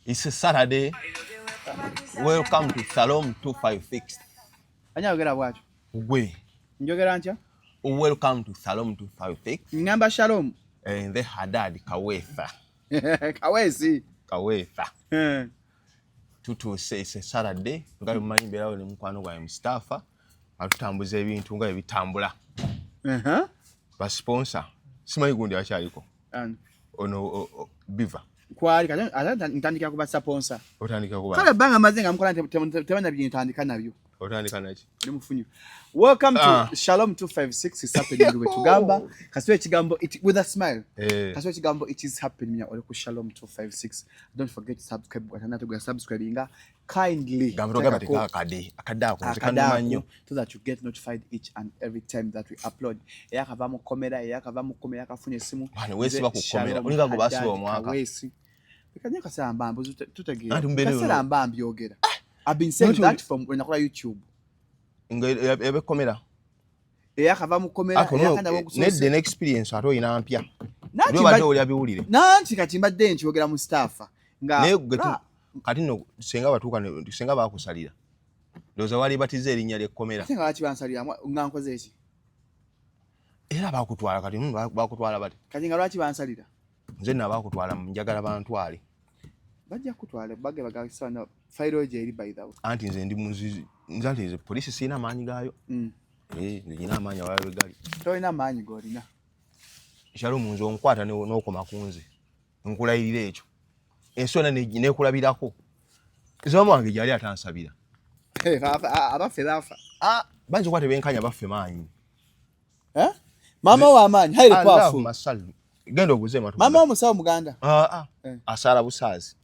It's a Saturday. Welcome to Shalom 256. Anyagera bwacho. Gwe. Njogera ntya? Welcome to Shalom 256. Ngamba Shalom. The Haddad Kawefa. Kawesi. Kawefa. Tutuse it's a Saturday. Nga mmanyi mbera oli mukwano gwa Mustafa. Atutambuza ebintu nga ebitambula. Ba sponsor. Simanyi gundi akyaliko. Ono Biva. Kwali kati ntandika kuba sponsor. Otandika kuba. Kale banga mazenga mukola tebana bye ntandika nabyo. Otandika naki? Oli mufunyu. Welcome to Shalom 256 is happening with Tugamba. Kaswe kigambo it with a smile. Kaswe kigambo it is happening oli ku Shalom 256. Don't forget to subscribe button to subscribinga kindly. Gambo gabateka akadako kanyo so that you get notified each and every time that we upload. Yakava mu komera yakafunye simu. Bana wesi bakukomera. Ulinga go basiba omwaka. Wesi. Bikanya kasala mbambo tutegera. Kasala mbambi yogera. I've been saying that from when I call YouTube. Ebe komera. Yakava mu komera yakanda bokusosa. Net the experience ato ina mpya. Nati bade oli abiwulire. Nanti kati mbadde nkyogera Mustafa. Nga kati no senga batuka senga bakusalira. Ndoza wali batize erinnya lye komera. Senga laki bansalira nga nkoze eki. Era bakutwala kati bakutwala bati. Kati nga laki bansalira. Nze na bakutwala njagala bantwale. Bajja kutwala bage bagasana fairo je eri by the way. Anti nze ndi muzizi nzalize police sina maanyi gayo. Nina amaanyi awawe gali. Toina maanyi golina. Shalom nzo nkwata n'okoma kunze. Nkulayirira ekyo. Ensona ne kulabirako. Zomo wange jali atansabira. Abafe lafa. Banzo kwate benkanya bafe maanyi. Mama wa maanyi haile powerful. Masal. Gendo guzema tu. Mama omusawo muganda. Asala busazi.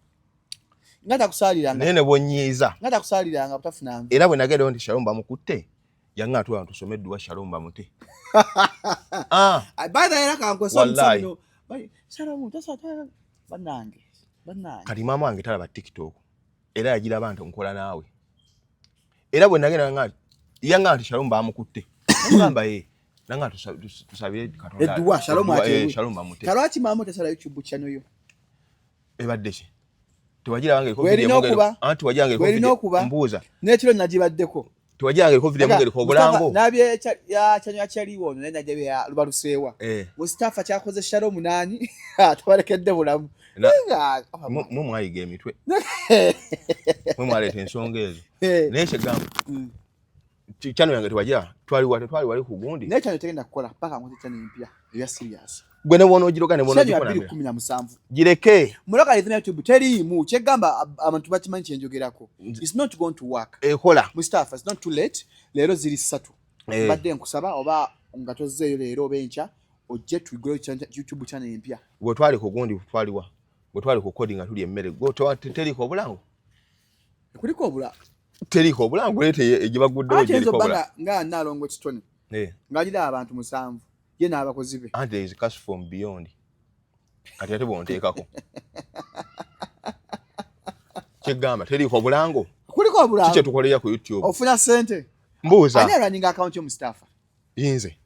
Ngata kusaliranga. Nene bonyiza. Ngata kusaliranga butafuna. Era bwe nagenda ndi Shalom bamukutte. Yanga atu abantu someddwa Shalom bamute. Baada era kankosa msano. Shalom tasata banange. Kati mama wange talaba TikTok. Era yagira abantu nkola naawe. Era bwe nagenda ngati yanga ati Shalom bamukutte. Ngamba nanga tusabire Katonda. Edwa Shalom ate. Shalom bamute. Kalwaki mama tasala YouTube channel yo. Ebadde ki? Tuwagira wange ko video mungere. Anti wajange ko video mbuza. Netiro nagibaddeko. Tuwajange ko video mungere ko bulango. Nabye ya channel chaliwo nenda jabe ya lubalusewa. Mustafa kyakoze Shalom nani? Twalekedde bulamu. Mu mwayiga emitwe. Mu mwalete ensonga ezo. Neshe gamba. Channel yange tuwagira twali wali ku gundi. Ne channel tegenda kukola paka ngote channel mpya. Ya serious. Gwe ne wono ogiroga ne wono ogikola. 2017. Gireke. Muloka izina YouTube teri mu chegamba abantu bakimanyi kyenjogerako. It's not going to work. Ekola. Mustafa, it's not too late. Lero ziri 3. Badde nkusaba oba ngatozeyo lero bencha ojje tugrow YouTube channel mpya. Gwe twali ku gundi twaliwa. Gwe twali ku coding atuli emmere. Gwe teri ko bulango. Kuliko obula. Teri ko bulango lete egibaguddewo gye ko bula. Nga nalongo kitone. Ngajida abantu 7. Ye n'abakozi be. And there is cash from beyond. Kati ate bonteekako. Kyegamba teri ko bulango. Kuliko obulango. Kike tukoleya ku YouTube. Ofuna sente. Mbuuza. Ani running account yo Mustafa? Yinze.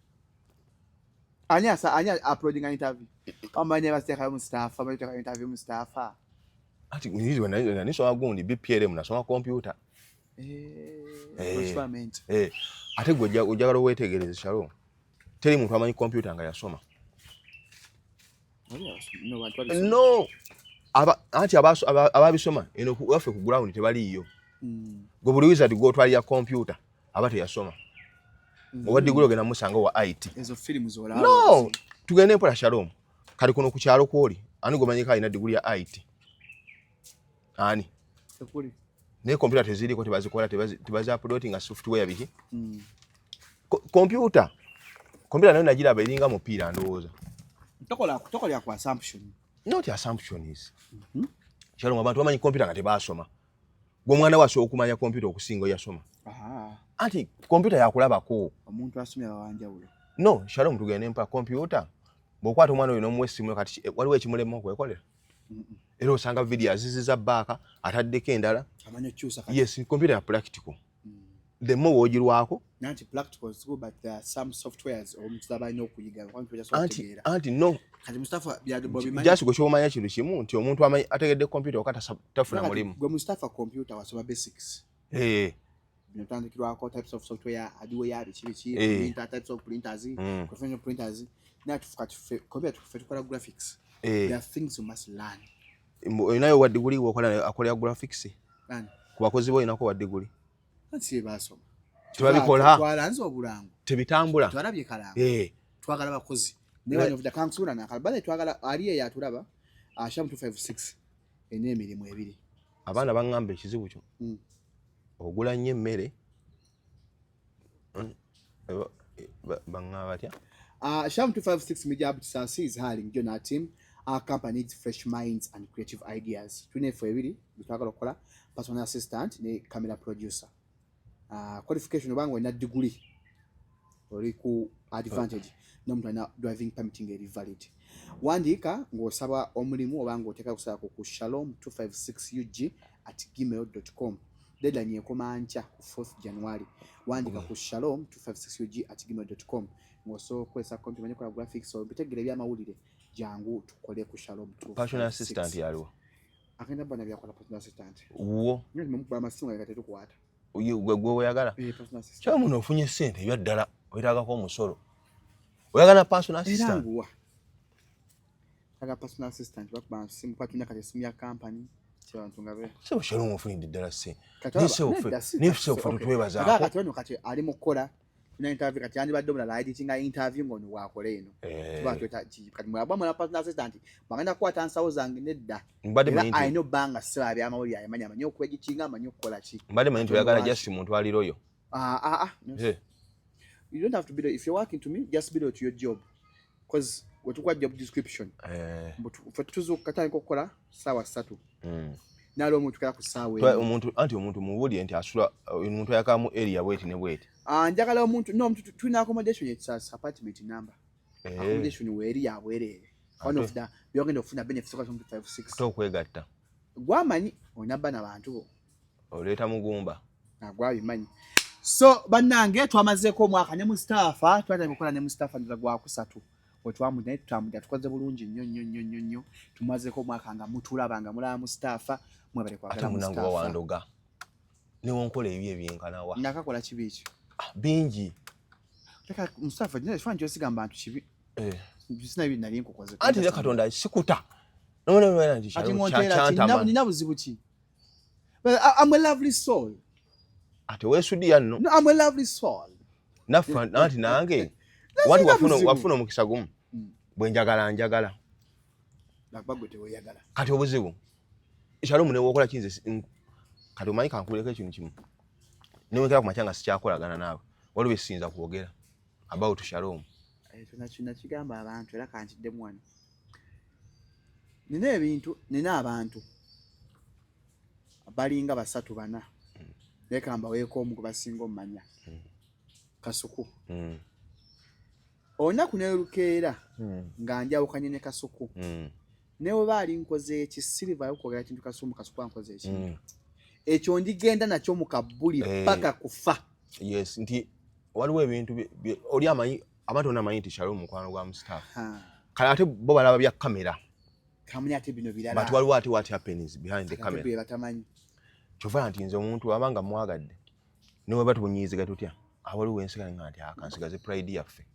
Ani uploading an interview. Amanye baseka Mustafa, bayiteka interview Mustafa. Ati nizwe na niso agundi BPLM nasoma computer. Ate gwe ojagala wetegereze Shalom. Teri muntu amanyi computer nga yasoma. No. Anti ababisoma eno wafe ku ground tebaliyo. Gwe buli wizard go twali ya computer abate yasoma. Obadde gulo gena musanga wa IT. Ezo films zola. No. Tugende mpola Shalom. Kali kuno ku kyalo kwoli. Ani gomanyika ina degree ya IT. Ani. Sekuli. Ne computer tezili ko tebazikola tebaza uploading a software biki. Computer nayo nagira abalinga mupira ndowooza. Tokola kwa assumption. Not assumption is. Shalom abantu bamanyi computer nga tebasoma. Gwe mwana waso okumanya computer okusinga yasoma. Anti computer yakulabako. Omuntu asomya bawanjawulo. No, Shalom tugende mpa computer. Bokwata omwana oyo n'omwesimu kati waliwo ekimulema okwekolera. Era osanga video aziziza baaka ataddeko endala. Amanyo kyusa kati. Yes, computer ya practical. The more wogirwako. Nanti practical is good, but there are some softwares omuntu abalina okuyiga. Anti no. kati Mustafa byadubobi just go show manya kintu kimu nti omuntu ategedde computer okata tafuna mulimu gwe Mustafa computer wasoma basics binotandikirwako types of software adiwo yabi kibi printer types of printers professional printers na tufuka computer tukola graphics there are things you must learn inayo wa degree akola graphics kubakozi bo inako wa degree ansi basoma tubabikola twalanze obulango tebitambula twalabye kalango twagala bakozi newanyo vuda kansula na kalbale twagala aliye yatulaba Sham 256 ene emirimu ebiri abaana bangambe ekizibu kyo ogula nnyo emmere bangaba batya Sham 256 Media Sasi is hiring John our team. Our company needs fresh minds and creative ideas. Tune for ebiri bitwagala okola personal assistant ne camera producer. Qualification bango na degree oli ku advantage n'omuntu alina driving permitting eri valid. Wandika ng'osaba omulimu oba ng'oteeka kusaba ku shalom256ug@gmail.com. Deadline ekoma nkya ku 4th January. Wandika ku shalom256ug@gmail.com. Ngoso kwesa konti manye kola graphics so bitegere bya mawulire jangu tukole ku Shalom 256. Personal assistant yaliwo. Akenda bana bya kola personal assistant. Wo. Nyine mukubala masinga yakatete kuwata. Gwe oyagala. Personal assistant. Kya muno ofunye sente ebya ddala oyitaga ko omusolo. Oyagala personal assistant. Eranguwa. Aga personal assistant bakba simu patuna kati simu ya company. Kyantu ngabe. Sebo Shalom ofunide ddala se. Nifse ofu twebaza. Kati ono kati ali mukola na interview kati andi badde omulala editing interview ngono wakola eno twatweta kati mwaba mwana personal assistant bagenda kwata nsawo zange nedda I know banga sira bya amawuli ayamanya manyo kwegitinga amanyo kola ki mbade manyi tuyagala just muntu ali royo you don't have to be if you're working to me just be to your job because wetukwa job description but tuzo katani kokola sawa 3 nalo omuntu kala kusawe omuntu muwuli enti asula omuntu yakamu area wait ne wait njagala omuntu no omuntu tuna accommodation it's apartment number accommodation weri ya bwerere one of the byogenda ofuna benefits kwa 256 to kwegatta gwamanyi onaba nabantu bo oleta mugumba gwabimanyi so bannange twamazeko omwaka ne Mustafa twatanye kukola ne Mustafa ndala gwa kusatu otwamu naye tutamuja tukoze bulungi nnyo tumazeko omwaka nga mutulabanga mulaba Mustafa mwebale kwagala Mustafa ata munango wandoga ne wonkola ebye byenkanawa nakakola kibichi bingi taka Mustafa ne shwanjo osigamba abantu kibi bisina ibi nali nkokoze anti ya katonda sikuta nona ndi chanta nina buzibu ki but I'm a lovely soul ate wesudi yanno no I'm a lovely soul nafa anti nange watu wafuna omukisa gumu bwenjagala nakbagote weyagala kati obuzibu Shalom ne wokola kinze kati omanyi kankuleka ekintu kimu niwekera ku machanga sikyakolagana naawe waliwo esinza kwogera about Shalom tunakigamba abantu era kankiddemu wano nina abantu balinga 3-4 nekamba weeko omu kubasinga omumanya Kasuku olunaku nerukeera nga njawukanye ne Kasuku newe baali nkoze eki silver yokwogera kintu Kasuku nkoze eki ekyo ndigenda nakyo mu kabuli paka kufa yes nti waliwo ebintu oli amanyi abantu onamanyi nti Shalom mukwano gwa Mustafa kale ate bo balaba bya kamera kamuni ate bino birala but waliwo ate what happens behind the camera batamanyi kyova nti nze omuntu abanga mwagadde niwe batumunyiziga tutya awaliwo ensigale nga nti akansigaze pride yaffe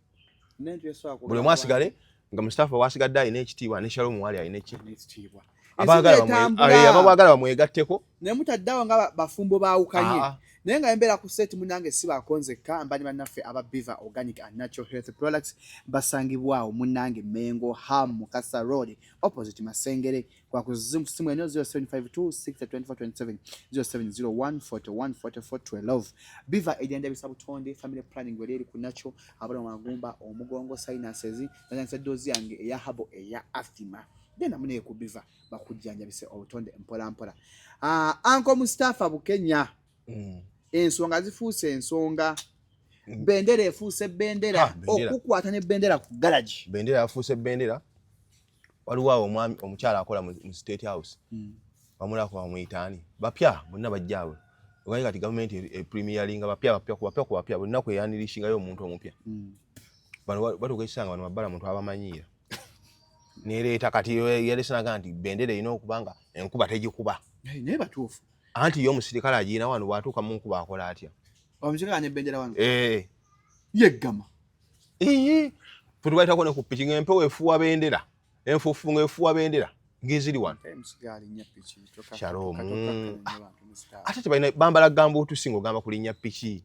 buli mwasigale nga Mustafa wasigadde alina ekitiibwa ne Shalom wali alina ekitiibwa abagala bamwegatteko ne mutaddawo nga bafumbo baawukanye naye nga embeera ku set munange si bakonzeka mbani bannaffe aba Beaver Organic and Natural Health Products basangibwawo munange Mengo Ham Mukasa Road opposite Masengere kwa kuzimu simu eno 0752 0701414412 Beaver agenda bisabutonde family planning weli ku nacho abana magumba omugongo sinuses nanyansa dozi yange eya habo eya asthma dena mune ku Beaver bakujjanja bise obutonde mpola Uncle Mustafa Bukenya ensonga zifuuse ensonga bendera efuuse bendera okukwata ne bendera ku garage bendera yafuuse bendera waliwo omwami omukyala akola mu State House bamulako bamuyitaani bapya bonna bajjaawe ogaye kati government premieringa bapya bonna kweyanirishingayo omuntu omupya bano batuka ekisanga bano babbala muntu abamanyira Nereeta kati yalesanaga nti bendera ino okubanga enkuba tegikuba. Naye batuufu. Anti yo omusirikale agiina wano bwatuuka mu nkuba akola atya? Omusirikale ane bendera wano. Yeggama. Tubayitako ne ku piki ng'empewo efuuwa bendera. Enfuufu ng'efuuwa bendera. Ng'eziri wano. Shalom. Ate tebalina bambala gambuutu singa ogamba kulinnya piki.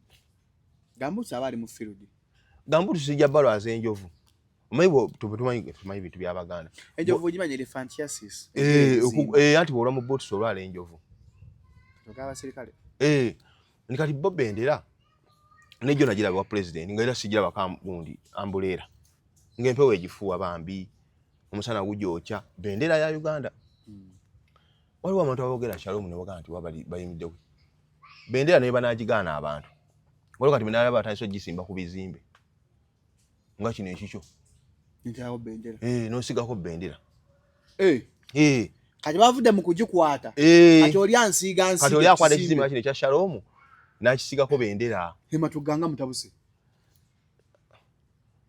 Gambuutu aba ali mu field. Gambuutu sijja balwa z'enjovu. Omanyi tumanyi bintu by'Abaganda. Enjovu ogimanyi elephantiasis. Anti bw'olwa mu boots olwala enjovu. Abasirikale. Kati bo bendera nejo nagira wa president nga era sigira bakambundi ambuleera. Ng'empewo egifuuwa bambi. Omusana gujoocha bendera ya Uganda. Waliwo abantu abogera Shalom ne bagamba nti wabali bayimiddewo. Bendera ne banaagigaana abantu. Waliwo kati bendera batandise ogisimba ku bizimbe. Nga kino ekikyo. Ntawo bendera. N'osigako bendera. Kati bavudde mu kugikwata. Kati oli ansiiga nsiga. Kati oli akwata ekizimbe kino ekya Shalom n'akisigako bendera. Hema tuganga mutabuse.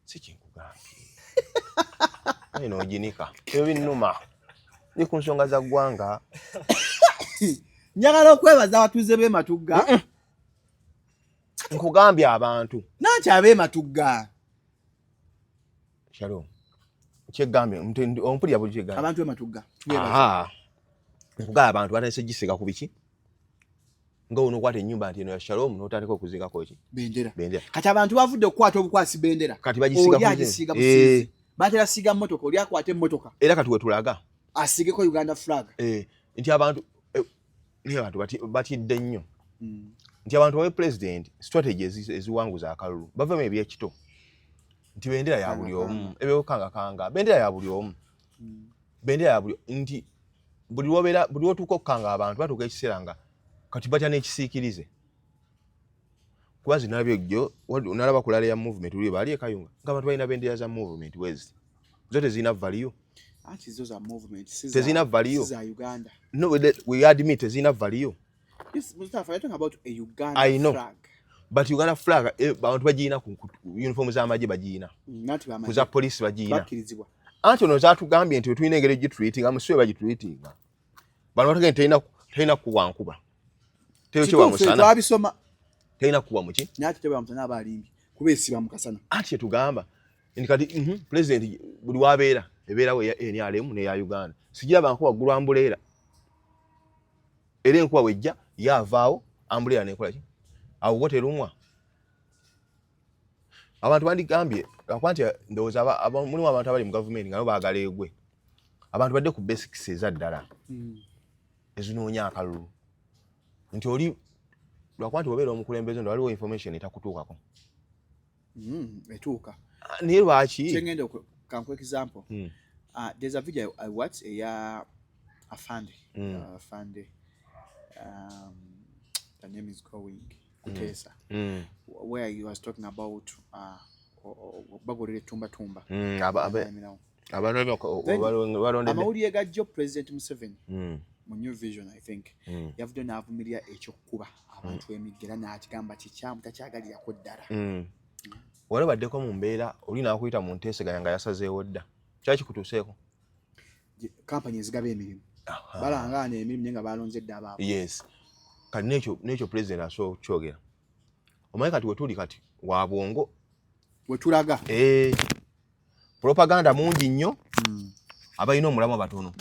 Si kinkugambye. Oginika. Ebyo binnuma. Ni ku nsonga za ggwanga. Njagala okwebaza abatuuze b'e Matugga. Nkugambye abantu. Nanki ab'e Matugga. Shalom. Kyegambye ompulira buli kyegambye. Abantu b'e Matugga. Nkugambye abantu batandise gisiga ku biki? Nga onokwata ennyumba nti eno ya Shalom n'otandika okuzingako ki? Bendera. Kati abantu bavudde okukwata obukwasi bendera. Kati bagisiga ku agisiga busizi. Batera siga mmotoka oli akwate emmotoka. Era kati wetulaga. Asigeko Uganda flag. Nti abantu batidde nnyo. Nti abantu bawe president strategy eziwanguza akalulu. Bavemu ebyekito. Nti bendera ya buli omu. Ebyokanga. Bendera ya buli omu. Bendera ya buli nti buli wotuuka okukanga abantu batuuka ekiseera nga kati batya n'ekisiikirize. Kuba zinabyo jjo nalaba kulala ya movement uli bali ekayunga. Ng'abantu balina bendera za movement wezi. Zote zina value. Anti zo za movement. Tezina value. Za Uganda. No, we admit tezina value. Yes, Mustafa, you're talking about a Uganda flag. But Uganda flag, abantu bagiina ku uniform z'amagye bagiina. Kuza police bagiina. Bakirizibwa. Anti ono zaatugambye nti tulina engeri gitreating amuswe bagitreating. Bano batagenda tayina kuwankuba. Teyo kye wamusana. Twabisoma. Tayina kuwa muki? Nati teyo wamusana abalimbi. Kuba esiba mukasana. Anti tugamba kati president buli wabeera ebeerawo ya NRM ne ya Uganda. Sigira banko waggulu ambuleera. Era enkuba wejja yavaawo ambuleera nekola ki? Awo woterumwa. Abantu bandigambye akwanti ndowooza mulimu abantu abali mu government nga nabo baagala egwe. Abantu badde ku basics ezaddala. Ezinoonya akalulu. Nti oli lwakwanti obeera omukulembeze ndo waliwo information etakutuukako. Etuuka. Naye lwaki? Kyengenda kanku example. There's a video I watched Afande. Afande. The name is going Kutesa. Where he was talking about bagolere tumba. Amawulire ga Joe President Museveni. Mu New Vision I think. Yavudde n'avumirira ekyokukuba abantu emigera n'akigamba kikyamu takyagalirako ddala. Wale baddeko mu mbeera oli n'akuyita mu nteeseganya nga yasazeewo dda. Kyaki kutuuseeko? Kampani ezigaba emirimu. Balangaana emirimu naye nga balonzedde abaabwe. Yes. Kati n'ekyo president asobola okukyogera. Omanyi kati wetuli kati wa bwongo. Wetulaga. Propaganda mungi nnyo. Abalina omulamu abatono.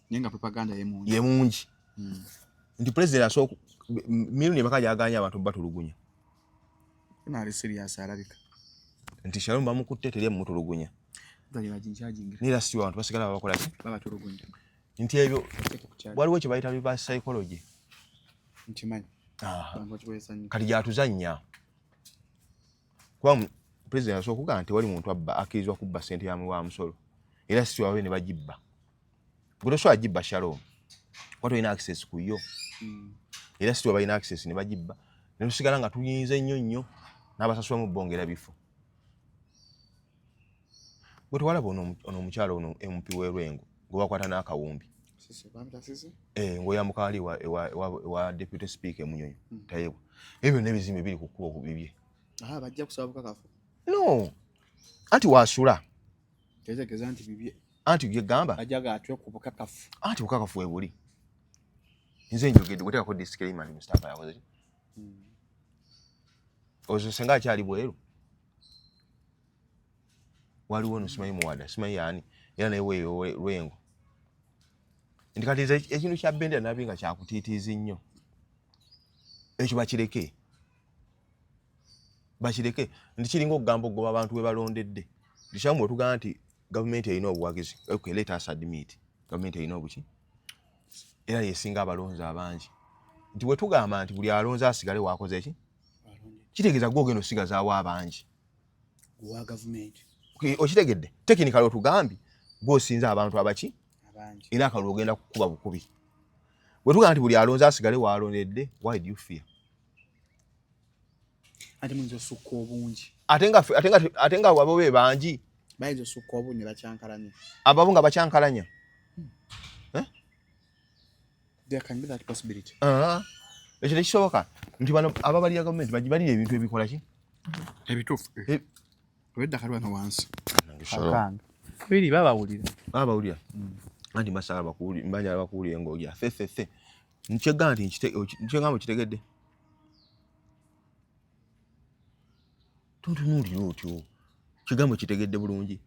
Naye nga propaganda ye mungi. Nti president asobola milioni empaka gyaganya abantu batulugunya. Naali serious alabika. Nti Shalom bamukutte teri mutulugunya. Nira si abantu basigala bakola ki? Babatulugunya. Nti ebyo waliwo kye bayita reverse psychology. Ntimanyi. Kati gyatuzannya. Kuba president asobola okugamba nti wali muntu akkirizibwa kubba ssente wa musolo. Era si wawe ne bagibba. Bwe tosobola gibba Shalom. Kuba tolina access ku yo. Era si balina access ne bagibba. Ne tusigala nga tuyinze nnyo n'abasasula mu bongera bifo. Bwe tuwalaba ono omukyalo ono MP w'Erwengo gwe bakwata n'akawumbi. Ng'oyambuka wali wa deputy speaker Munyonyi. Tayeebwa. Ebyo n'ebizimbe biri ku kkubo bibye. Bajja kusaba bukakafu. No. Anti wasula. Tegeeza nti bibye. anti yegamba ajaga atwe ku bukakafu anti bukakafu webuli nze njogedde guteka ko disclaimer Mustafa yakoze ozo senga kyali bweru waliwo no simanyi muwada simanyi yani era nawe lwengo ndikatiza ekintu kya bendera nabinga kya kutitizi nnyo ekyo bakireke ndikiringa okugamba okugoba abantu we balondedde lishamu otugamba nti government erina obuwagizi okay let us admit government erina obuki era yesinga abalonzi abangi nti bwe tugamba nti buli alonzi asigale wakoze ki kitegeeza gwogenda osigazaawo abangi wa government okitegedde technically otugambi gwosinza abantu abaki era akalulu ogenda kukuba bukubi bwe tugamba nti buli alonzi asigale walondedde why do you fear ate munzo sukko obungi ate nga abo be bangi bayizo sukko obungi bakyankalanya ababo nga bakyankalanya there can be that possibility ekyo tekisoboka nti bano ababalira gavumenti bagibalira ebintu ebikola ki ebituufu wedda kalwana wansi akanga biri babawulira anti masala mbanja bakuwulira ng'ogya fe nkyegamba nti nkyegamba okitegedde tuntunuulira otyo kigambo kitegedde bulungi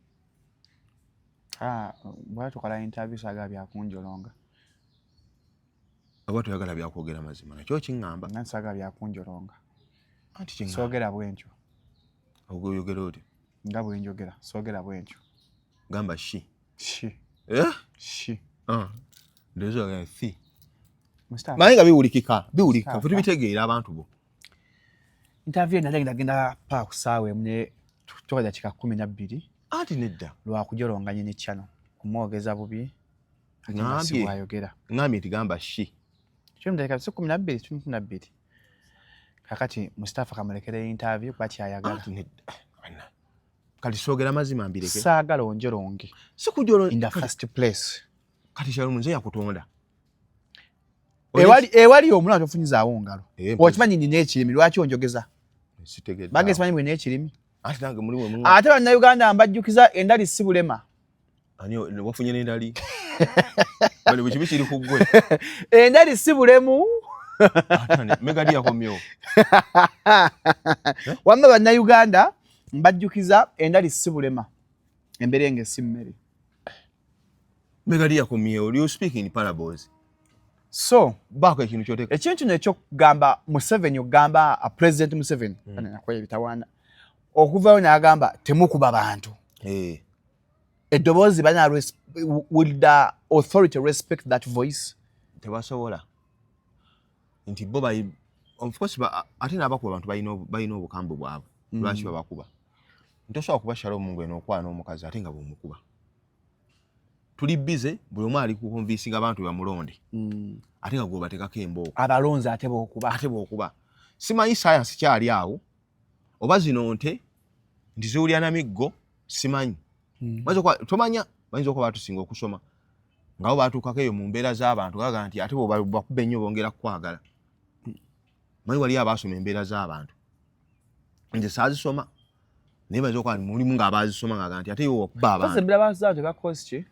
bwatukola interview saga byakunjolonga aba toyagala byakwogera mazima nakyo kiŋŋamba nasaga byakunjolonga anti kiŋŋamba soogera bwentyo ogoyogera oti nga bwenjogera soogera bwentyo gamba shi ndoza ga fi manyi nga biwulikika fe tubitegeera abantu bo interview nagenda pa kusaawa emu tukola kika 12 anti nedda lwakujolonganye ne channel kumwogeza bubi ngambye nti gamba shi kyomudeka 12 kakati Mustafa kamulekera interview kwa kyayagala kati soogera mazima mbireke saagala onjolonge sikujolo in the first place kati Shalom nze yakutonda ewali omulala tofunyizaawo ngalo okimanyi nina ekirimi lwaki onjogeza bage simanyi bwe n'ekirimi ate bannayuganda mbajjukiza endali si bulema ani wafunye n'endali bali bwe kibi kiri ku ggwe endali si bulemu megadi yakomyewo wamma bannayuganda mbajjukiza endali si bulema emberenge si mmere megadi yakomyewo you speak in parables so baako ekintu kyoteka ekintu kino ekyokugamba Museveni okugamba President Museveni nakoye bitawaana okuvayo n'agamba temukuba bantu eddoboozi bana will the authority respect that voice tebasobola nti bo of course ate n'abakuba abantu balina obukambwe bwabwe lwaki babakuba ntosobola kuba Shalom ngwe n'okwana omukazi ate nga bw'omukuba tuli bize buli omu ali kukonvinsinga abantu bamulonde ate nga gwobatekako embooko abalonzi ate bw'okuba simanyi science kyali awo oba zino nte nti ziwulira na miggo simanyi tomanya bayinza okuba batusinga okusoma ngabo batuukako eyo mu mbeera z'abantu gaga nti ate bakuba ennyo bongera kukwagala manyi wali abaasoma embeera z'abantu nze saazisoma naye bayinza okuba mulimu ng'abaazisoma ngaga nti ate yo wakuba abantu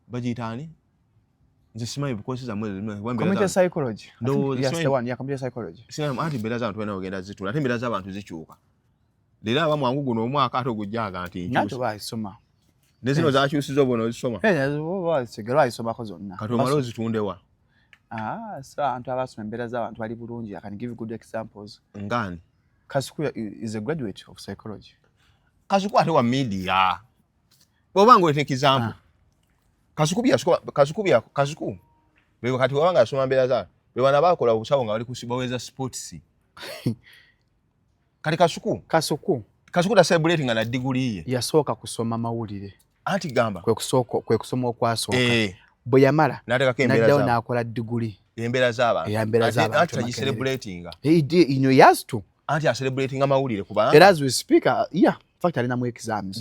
bagiyitaani nze simanyi bikosi za community psychology yes the one community psychology anti mbeera z'abantu balina ogenda zitula ate mbeera z'abantu zikyuka leero aba mwangu guno omwaka ate ogujjaga nti nato baayisoma ne zino zakyusiza obona ozisoma baayisomako zonna kati omala ozitundewa so abantu abasoma embeera z'abantu bali bulungi. I can give you good examples. Ngani Kasuku is a graduate of psychology. Kasuku ate wa media bobanga wete example Kasuku bwe kati wabanga asoma mbeera za bwe bana bakola obusawo nga bali kusibaweza sports kati Kasuku da celebrating na degree ye yasooka kusoma mawulire anti gamba kwe kusoma okwasooka bwe yamala naddawo n'akola degree embeera z'abantu anti celebrating he has to anti celebrating amawulire kubanga and as we speak yeah in fact alina mu exams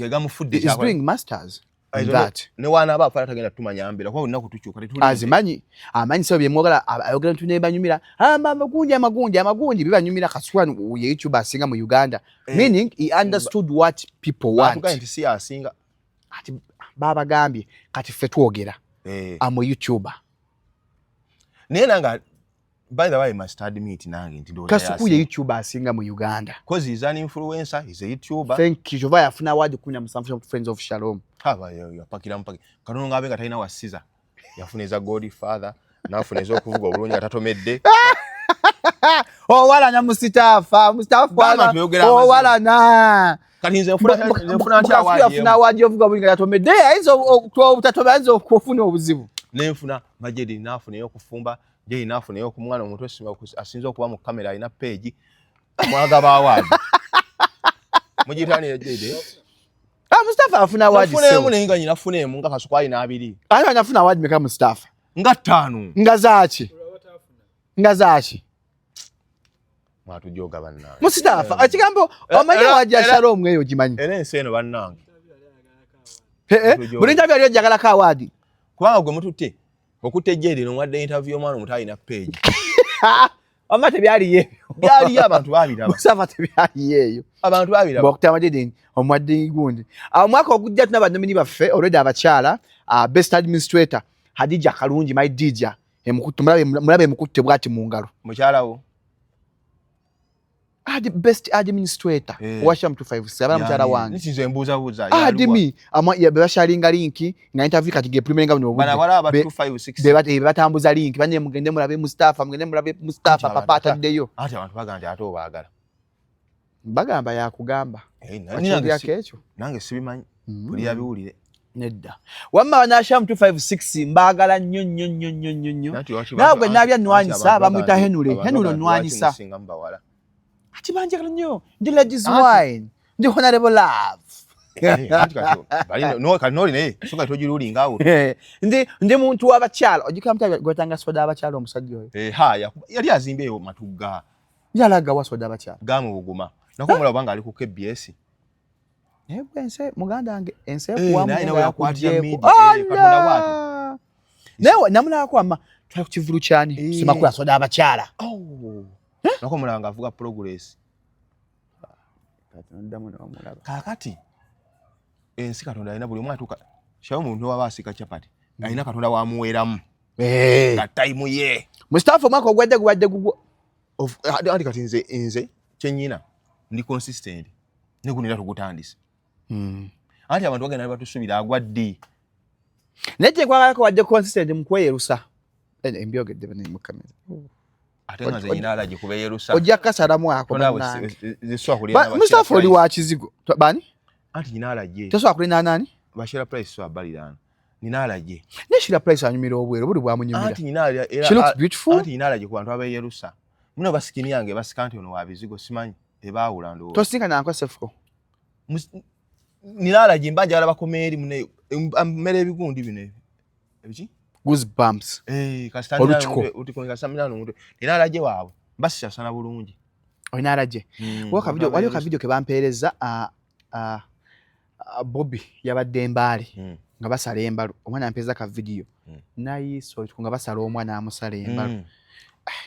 he's doing masters in that ne wana aba afata tagenda tumanya ambira kwa unaku tukyuka tetuli amanyi so byemwogala ayogera ntune banyumira amagundi bibanyumira Kasukwan ye YouTube asinga mu Uganda meaning he understood what people want atuka nti si asinga ati babagambye kati ffe twogera amu YouTuber naye nanga by the way I must admit nange nti ndo Kasuku ye YouTuber asinga mu Uganda because he's an influencer, he's a YouTuber. Thank you Jova yafuna award kunya musanfu Friends of Shalom haba yo pakira kanono ngabe kataina wasiza yafuna eza Godfather nafuna ezo okuvuga obulungi atatomedde wala na Mustafa wala na kati nze nfuna nti award ovuga obulungi atatomedde izo utatobanzo okufuna obuzibu nenfuna Majedi nafuna eyokufumba je nafuna eyokumwana omuntu asinza okuba mu kamera alina page mwagaba award mujitani Majedi Mustafa afuna award seo munenga nyina afune mu nga kasukwai na abiri anafuna award meka Mustafa nga 5 nga zaaki mwatu joga banna Mustafa achigambo omanyi award ya Shalom eyo gimanyi enseno bannange buli ntabya jagala ka award kubanga gwe mututte okutejjere no mwadde interview omwana omutai na page amate byali abantu babiraba Mustafa tebyali yeyo abantu babiraba bokutama dede omwadde gundi mwaka ogujja tuna bannomini baffe already abakyala best administrator Hadija Kalungi my DJ mulabe mukutte bwati mu ngalo mukyala wo best administrator wa Shalom 257 mukyala wange nisize mbuza adimi bashalinga linki nga interview kati ge premier nga bano bana wala aba 256 batambuza linki banye mugende mulabe Mustafa mugende mulabe Mustafa papa ataddeyo ate abantu baganje ate obagala bagamba yakugamba nange sibimanyi buli yabiwulire nedda wamma wana Shalom 256 mbagala nnyo nagwe nabya nwanisa bamwita Henule nwanisa ati banjagala nnyo ndi ladies wine ndi honorable love ndi muntu w'abakyala ogikamta gwetanga soda abakyala omusajja oyo yali azimbeyo matuga yalaga wa soda abakyala gamu buguma nakomula banga ali ku KBS ense muganda wange ense kuwamu nawe namulaba kwama twali ku kivulu kyani simakula soda abakyala nakomula nga avuga progress kakati ensi katonda alina buli omwana tuka shawo muntu wabasika chapati alina katonda wamuweramu nga time ye Mustafa mwaka ogwadde gubadde gugwo andi kati nze kyenyina ndi consistent nikunira tugutandise anti abantu bagenda batusubira agwaddi neje kwagalako wadde consistent mukweyerusa embyogedde bane mu kamera ate nga zenyina alaje kubeyerusa ojja kasalamu ako ziswa kulina Mustafa oli wa kizigo bani anti nyina alaje toswa kulina nani bashira price swa balirana nina alaje neshira price anyumira obwero buli bwa munyumira anti nyina era she looks beautiful anti nyina alaje ku bantu abeyerusa muno basikini yange basikanti ono wa bizigo simanyi ebaawula ndo tosinga nanko sefuko nina alaje mbanja ala bakomeri mune mmere ebigundi bine ebiki goosebumps kastani utikonga samina muntu nina alaje waabo basisha sana bulungi oyina alaje waka video wali ka video ke bampereza Bobby yabadde embale nga basala embalu omwana ampeza ka video nayiso nga basala omwana amusala embalu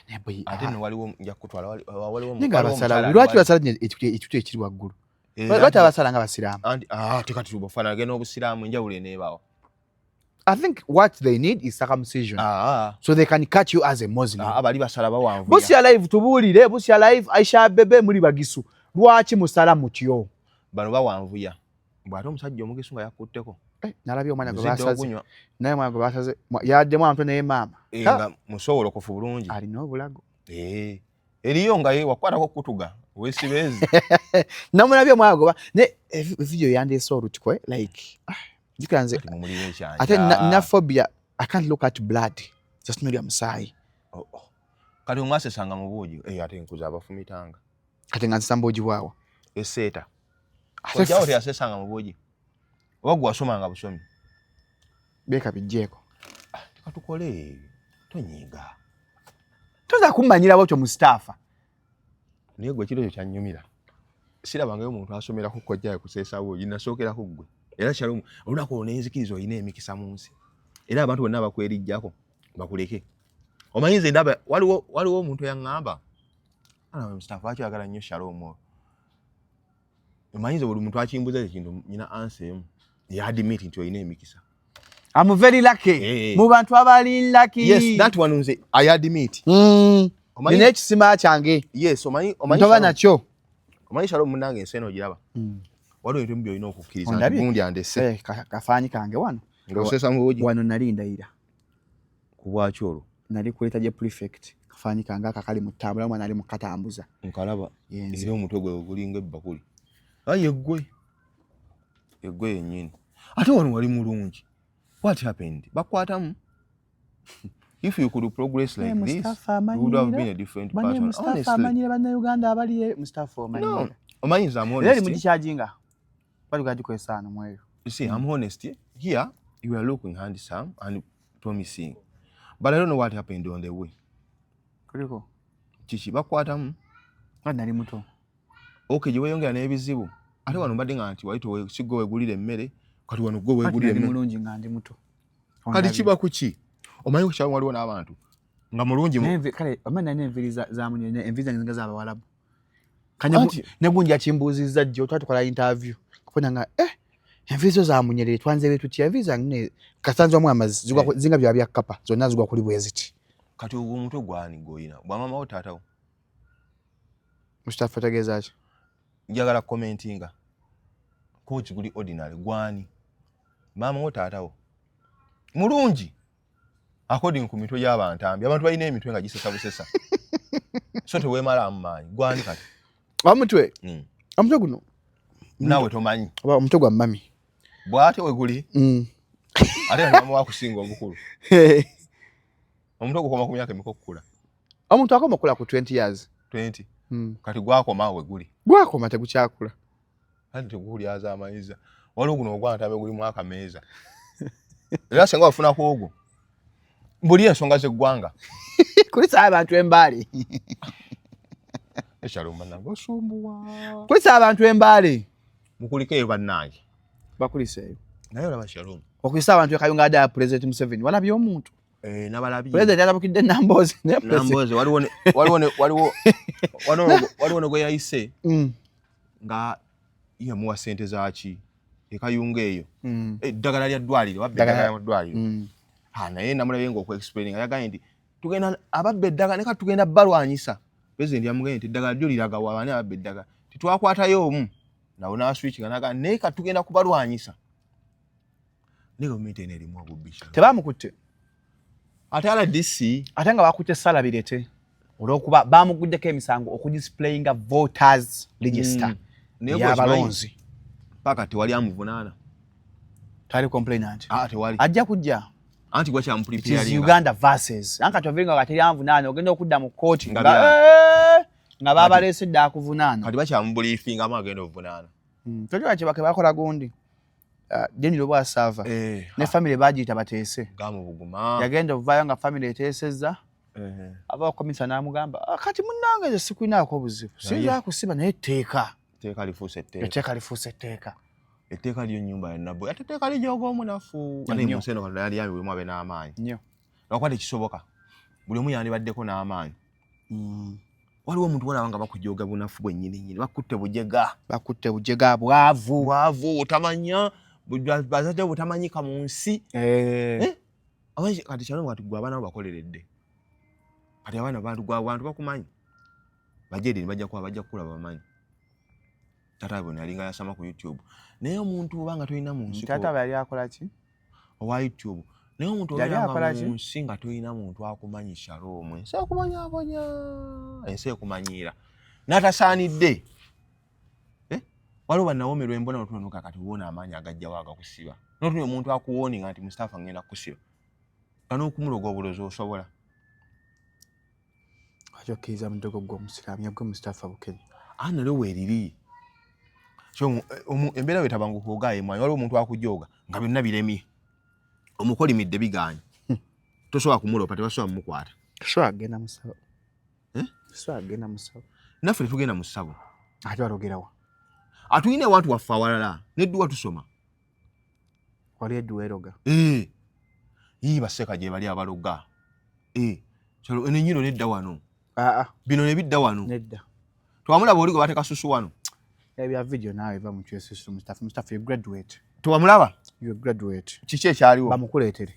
neboyi ate no waliwo nja kutwala waliwo nga basala lwaki basala ekitutu ekiri waggulu lwaki basala nga basiramu tekati tubafana gena obusiramu njawule nebawo I think what they need is circumcision so they can catch you as a Muslim abali basala bawanvu Busia live tubulire Busia live Aisha bebe muri bagisu lwaki musala mutyo bano bawanvuya bwato omusajja omugisu nga yakutteko nalabye omwana gwe basaze naye mwana gwe basaze yadde mwana naye mama nga musobola okufu bulungi alina obulago eriyo nga ye wakwatako kutuga wesibezi namulabye omwana gwe ne video yandeese olutiko like jikanze ate na phobia I can't look at blood just noli amusaayi kati omwasesanga mu buugi ate nkuza abafumitanga kati nga nsamba ogi bwawa eseeta ojawo teyasesanga mu buugi oba gwe wasomanga busomi beka bijjeeko katukole tonyiga toza kummanyira bwotyo Mustafa naye gwe ekiro ekyo kyanyumira sirabangayo omuntu asomera ku kojjayo kuseesa buugi nasookera ku ggwe era Shalom olunaku olwo nenzikiriza olina emikisa mu nsi era abantu bonna bakwerijjako bakuleke omanyize ndaba waliwo omuntu yaŋŋamba Mustafa lwaki oyagala nnyo Shalom oyo omanyize buli muntu akimbuza ekintu nyina ansa emu He admit nti oyina emikisa. I'm very lucky. Mu bantu abali lucky. Yes, that one nze I admit. Nina ekisima kyange. Yes, omanyi ntoba nakyo. Omanyi Shalom munange enseno giraba. Waliwo ebintu byolina okukkiriza nti gundi andese. Kafaanyi kange wano. Ng'osesa ngoji. Wano nali ndayira. Ku bwaki olwo? Nali kuleta gye prefect. Kafaanyi kange akakali mu ttambula mwana ali mu katambuza. Nkalaba. Era omutwe gwe gulinga ebbakuli. Ayi eggwe. Eggwe yennyini. Ate wano wali mulungi. What happened? Bakwatamu. If you could progress like this, you would have been a different person. Honestly. Amanyira bannayuganda abali Mustafa omanyira. No. Omanyi I'm honest. Leli mugikyajinga. Bali kwesana mweyo. You see, I'm honest. Here, you are looking handsome and promising. But I don't know what happened on the way. Kuliko? Chichi, bakwatamu. Nali muto. Okay, gye weeyongera n'ebizibu. Ate wano mbadde nga nti wayita siggo weegulira emmere, kati wano gwe weegulira emmere. Mulungi nga ndi muto. Kati kiba kuki? Omanyi ku kyalo waliwo n'abantu nga mulungi mu. Kale, omanyi n'enviri za munyene, enviri zange nga z'Abawarabu. Ne gunja kimbuuzizza jjo twatukola interview. Kupona nga enviri zo za munyere twanze tutya enviri zange ne kasanzwa mu amazi zinga bya kapa zonna zigwa kuli bweziti. Kati ogwo omutwe gwani gw'olina? Bwa mama wo taata wo? Mustafa tegeeza ki? Njagala commentinga. Coach guli ordinary gwani? Mama wo taata wo? Mulungi. According ku mitwe y'abantu ambi. Abantu balina emitwe nga gisesa busesa. So teweemala amaanyi. Gwani kati? Omutwe? Omutwe guno? Naawe tomanyi. Omutwe gwa mami. Bw'ate we guli? Ate mama wakusinga obukulu. Omuntu okukoma ku myaka emeka okukula. Omuntu akoma okula ku 20 years. 20. Kati gwakoma we guli. Gwakoma tegukyakula. Ate tegulyaza amayiza. Waliwo guno ogwantabe gulimu akameeza. Era senga wafuna ku ogwo. Mbuli ensonga z'eggwanga. Kulisa abantu embaale. Shalom nange osumbuwa. Kulisa abantu embaale. Mukuliko eyo bannange. Bakulisa eyo. Naye olaba Shalom. Okulisa abantu ekayunga adaya President Museveni. Walabye omuntu. Nabalabi. President yatabukidde Namboze. Namboze waliwo gwe yayise. Nga yamuwa ssente zaaki. Ekayunga eyo. Eddagala lya ddwaliro. Wabba eddagala lya ddwaliro. Naye namulabye ng'okweexplaininga yagambye nti tugenda ababba eddagala ne kati tugenda balwanyisa. President yamugambye nti eddagala lyo liraga waabani ababba eddagala. Titwakwatayo omu. Nawo n'aswitchinga n'agamba naye kati tugenda kubalwanyisa. Ne gavumenti eno erimu obubisha. Tebaamukutte. Ate RDC. Ate nga bakutte Salabirete. Olw'okuba baamuguddeko emisango okudisplayinga voters register. Y'abalonzi. Paka tewali amuvunaana. Tali complainant. Tewali. Ajja kujja. Anti gwa kya mpreparing. It is Uganda versus. Anka tovinga kateri amuvunaana ogenda okudda mu kooti nga baabaleesedde akuvunaana. Kati bakyamubriefinga mu agenda okuvunaana. Tokiwa kye bakola gundi. Deni lobwa sava. Ne family bagiyita bateese. Gamu buguma. Yagenda ovaayo nga family eteesezza. Aba komisa n'amugamba kati munnange nze sikulinaako buzibu. Sinza kusiba naye etteeka. Etteeka lifuuse etteeka. Etteeka lifuuse etteeka. Etteeka lyo nnyumba ya Nabboy. Ate etteeka lijooga omunafu. Ate mu nseno kati yali yami bwemu abe n'amaanyi. Nnyo. Lwakuba tekisoboka. Buli omu yandibaddeko n'amaanyi. Waliwo omuntu olaba nga bakujooga bunafu bwennyini. Bakutte bujega. Bakutte bujega bwavu. Bwavu otamanya. Bazadde butamanyika mu nsi. Kati kyalo kati gwe abaana bakoleredde. Kati abaana bantu bakumanyi. Bajedi bajja kulaba bamanyi. Tata bwe nalinga yasama ku YouTube. Naye omuntu obanga toyina mu nsi. Tata bwe yali akola ki? Owa YouTube. Naye omuntu olaba mu nsi nga toyina muntu akumanyi Shalom. Ensi ekumanyaabonya. Ensi ekumanyiira. N'atasaanidde. Waliwo bannawoomerwa embona otunonuka kati woona amaanyi agajjawo agakusiba. N'otunye omuntu akuwooninga nti Mustafa ngenda kukusiba. N'okumuloga obulozi osobola. Ajokkiriza mudogo gw'omusiraamu yagwe Mustafa Bukenya. Nalyo weeriri. So embeera bwetabanguka ogaayo emwanyi waliwo omuntu akujooga nga byonna biremye. Omukolimidde bigaanyi. Tosobola kumulopa tebasobola mumukwata. Tosobola kugenda mu ssabo. Tosobola kugenda mu ssabo. Naffe tetugenda mu ssabo. Ate walogerawa. Atuyina abantu waffe awalala nedduwa tusoma. Wali edduwa eroga. Baseka gye bali abaloga. Kyalo enyino nedda wano. Bino ne bidda wano. Nedda. Twamulaba oli gwe bateeka susu wano. Ebya video naawe eva mu kyesusu Mustafa you graduate. Tuwamulaba? You graduate. Kiki ekyaliwo? Bamukuleetere.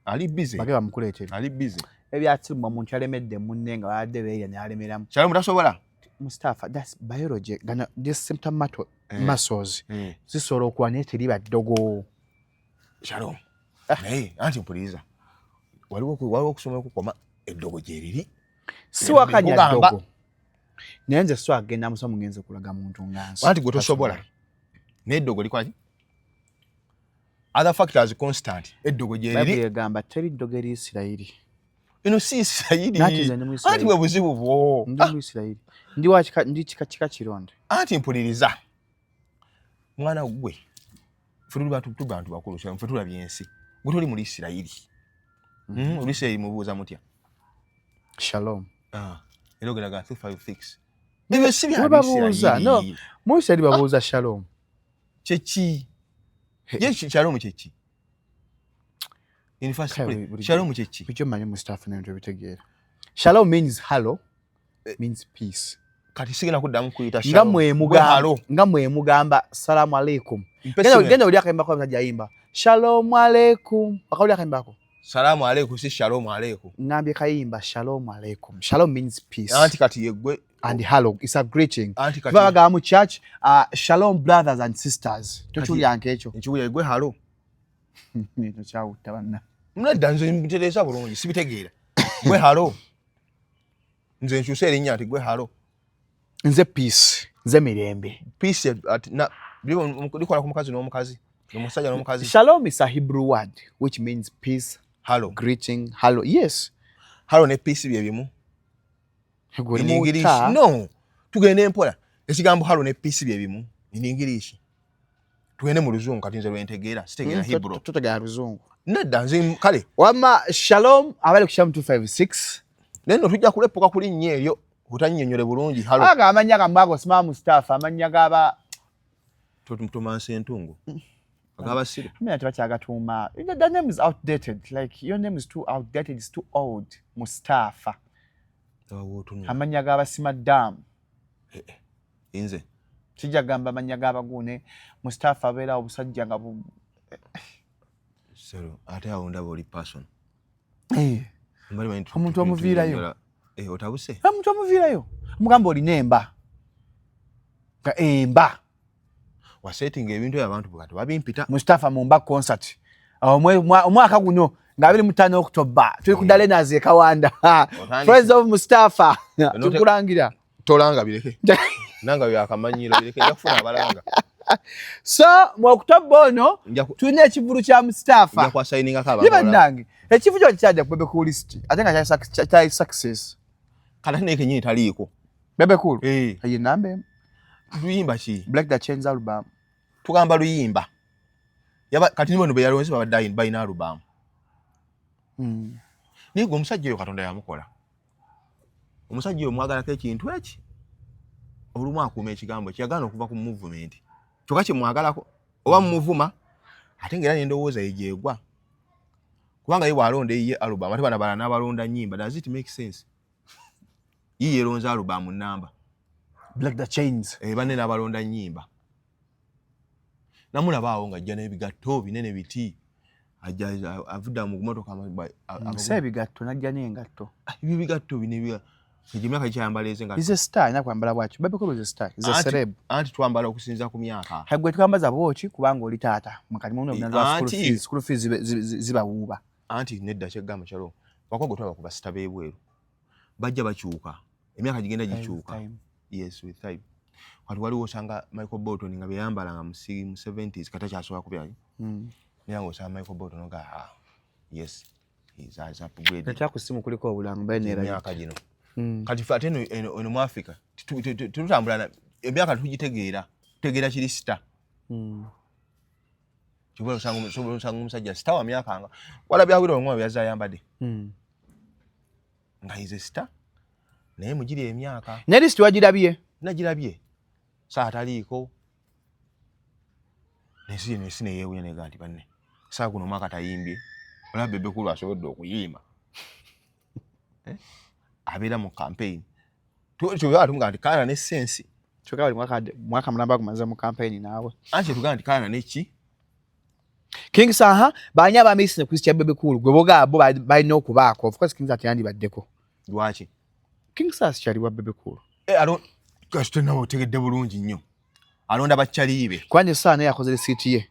Ali busy. Bage bamukuleetere. Ali busy. Ebyatima omuntu yalemedde munne nga badde beeya ne alemeramu. Shalom tasobola? Mustafa, that's biology. Gana this symptom muscles. Zisobola okuba naye teriba ddogo. Shalom. Naye anti mpuliriza. Waliwo okusoma okukoma eddogo gye liri. Si wakanya ddogo. Naye nze so agenda musomo ngenze kulaga muntu ngansi. Anti gwe tosobola. N'eddogo likwaki? Other factors constant. Eddogo gye liri. Bible egamba teri ddogo eri Isirayiri. Ino si Isirayiri. Anti bwe buzibu bwo. Ndi mu Isirayiri. Ndi kika kironde. Anti mpuliriza. Mwana gwe. Fulu bantu bakulu sha mfetula byensi. Gwe toli mu Isirayiri. Ulisei mubuuza mutya. Shalom. Ero geraga 256. Nibe sibi ababuuza. No. Mu Isirayiri babuuza shalom. Chechi. Ye shalom chechi. In first place, shalom chechi. Bicho manye Mustafa nento bitegeera. Shalom means hello. Means peace. Kati sigena kuddamu kuyita shalom. Nga mwe mugamba salamu alaikum. Genda oli akayimba kwa mtajayimba. Shalom alaikum. Akauli akayimba ko. Salamu alaikum si shalom alaikum. Ngambye kayimba shalom alaikum. Shalom means peace. Anti kati yegwe and hello. It's a greeting. Baga mu church, shalom brothers and sisters. Tochuli ankecho. Nchuli yegwe hello. Nito chawu tabanna. Muna danzo mteleza bulungi sibitegeera. Gwe hello. Nze nchuse erinnya ati gwe hello. Nze peace. Nze mirembe. Peace at na likola ku mukazi n'omukazi. N'omusajja n'omukazi. Shalom is a Hebrew word which means peace, hello, greeting, hello. Yes. Hello ne peace bye bimu. In English. No. Tugende mpola. Ekigambo hello ne peace bye bimu. In English. Tugende mu luzungu kati nze lwentegeera. Sitegeera Hebrew. Tutegeera luzungu. Nedda nze kale. Wama shalom abali ku Shalom 256. Neno tujja kulepoka kuli nnyo eryo. Utannyonnyole bulungi hello. Aga amanya gambako Smart Mustafa amanya gaba Tumanse entungu. Agaba sire. Mina tebakyagatuma. The name is outdated. Like your name is too outdated. It's too old. Mustafa. Amanya gaba Simadam. Inze. Kijja gamba amanya gaba gune. Mustafa abera obusajja nga bu. Sero ate awunda boli person. Omuntu omuviirayo. Otabuse. Omuntu omuviirayo. Mugamba oli nemba. Ka emba. Wasetting ebintu y'abantu bwatu babimpita. Mustafa Mumba concert. Omwaka guno nga 25 October tuli ku Dalenas Kawanda. Friends of Mustafa. Tukulangira. Tolanga bireke. Nanga byakamanyiro bireke yakufuna abalanga. So mu October ono tulina ekivulu kya Mustafa. Yakwa signing akaba. Libandange. Ekivulu kyajja ku Bebe Cool list. Ate nga kya success. Kala neke nyinyi taliiko. Bebe Cool. Ayi nambe. Luyimba ki? Black the Chains album. Tugamba luyimba. Yaba kati nibo be yalonze babadde bayina album. Nigo omusajja oyo Katonda yamukola. Omusajja oyo mwagalako ekintu eki. Olumu akuuma ekigambo ekiyagana okuva ku movement. Kyokka kye mwagalako oba muvuma ate ngera n'endowooza yegyegwa. Kubanga ye walonda ye album ate bana bala n'abalonda nnyimba. Does it make sense? Ye yalonze album namba. Black the Chains. Banne n'abalonda nnyimba. Namulabaawo ng'ajja n'ebigatto binene biti. Ajja avudda mu motoka ebigatto n'ajja n'engatto. Ebyo bigatto bine emyaka kyambala ezenga. Is a star ina kwambala bwaki. Bebe Cool is a star. Is a celeb. Anti twambala okusinza ku myaka. Hagwe twambaza bwoki kubanga oli taata. Mukali muno obunanza school fees ziba wuba. Anti nedda kyegamba kyalo. Bakogo twaba ku basita beebweru. Bajja bakyuka. Emyaka gigenda gikyuka. Yes, with time. Kati waliwo osanga Michael Bolton nga beyambala nga mu 70s kata kyasobola kubyayo. Niyango osanga Michael Bolton nga yes, he's upgraded. Natya ku simu kuliko obulamu benera myaka gino. Kati fate eno mu Africa tutambula emyaka tugitegeera tutegeera kiri star. Kibolo osanga omusajja star wa myaka nga wala byawiro ngwa byazayambade. Nga he's a star. Naye mugiri emyaka. Ne list wagirabye? Nagirabye. Saa taliiko. Nesi neyeewunya ne ganti banne. Saa guno mwaka tayimbye. Wala Bebe Cool asobodde okuyimba. Abeera mu campaign. Tuba tunga nti kaana ne sense. Kyokka bali mwaka mulamba kumaze mu campaign naawe. Anti tugamba nti kaana neki? King Saha banya ba Miss Christian Bebe Cool gwe boga abo balina okubaako. Of course King Saha yandi baddeko. Lwaki? King Saha kyali wa Bebe Cool. Kasito nawo tegedde bulungi nnyo. Alonda bakyaliibe. Kwanje Saha yakoze receipt ye.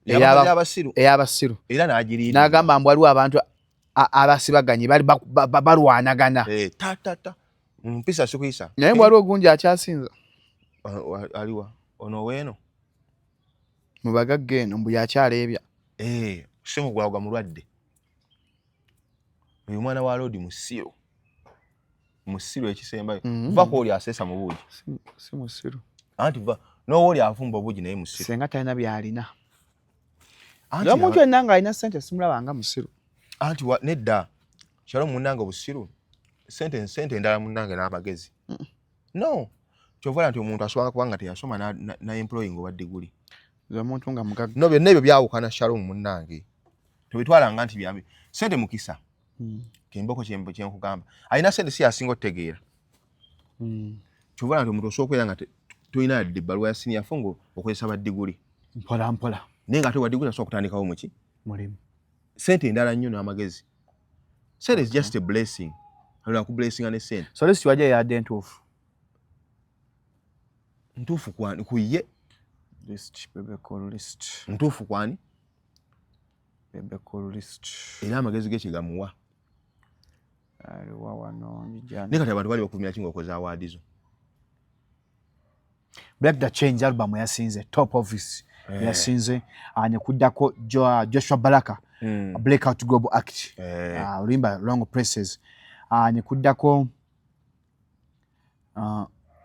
Eyabasiru. Era n'agiriira. N'agamba mbu waliwo abantu abasibaganye bali balwanagana. Ta. Mpisa sikuyisa. Naye bwe waliwo ogungi akyasinza. Aliwa. Ono weeno. Mu bagagga eno mbu yakyaleebya. Simu gwagwa mulwadde. Uyu mwana wa Lodi musiru. Musiru ekisembayo. Vako oli asesa mu buugi. Si musiru. Anti va no oli afumba obuugi naye musiru. Senga talina byalina. Anti omuntu yenna ng'alina ssente simulabanga musiru. Anti nedda. Kyalo munnange obusiru. Sente endala munnange n'amagezi. No. Kyovala nti omuntu asobola kubanga teyasoma na employing oba diguli. Omuntu nga mugagga. No byonna ebyo byawukana Shalom munnange. Tobitwalanga nti byambi. Sente mukisa. Kimboko kyenkugamba. Alina sente si asinga otegeera. Kyovala nti omuntu osobola okwera nga toyina yadde ebbaluwa ya senior fungo okozesa baddiguli. Mpola. Naye nga ate waddiguli asobola kutandikawo muki? Mulimu. Sente endala nnyo n'amagezi. Sente is just a blessing. Alina ku blessing ne sente. So list waje yadde ntuufu. Ntuufu kwani kuye? List Bebe Cool list. Ntuufu kwani? Bebe Cool list. Era amagezi ge kigamuwa. Aliwa wano njijana. Ne kati abantu bali bakumira kingo okoza awards zo. Break the Change album yasinze top office. Yasinze anye kuddako Joshua Baraka. Blackout Global Act. Olimba Long Presses. Anye kuddako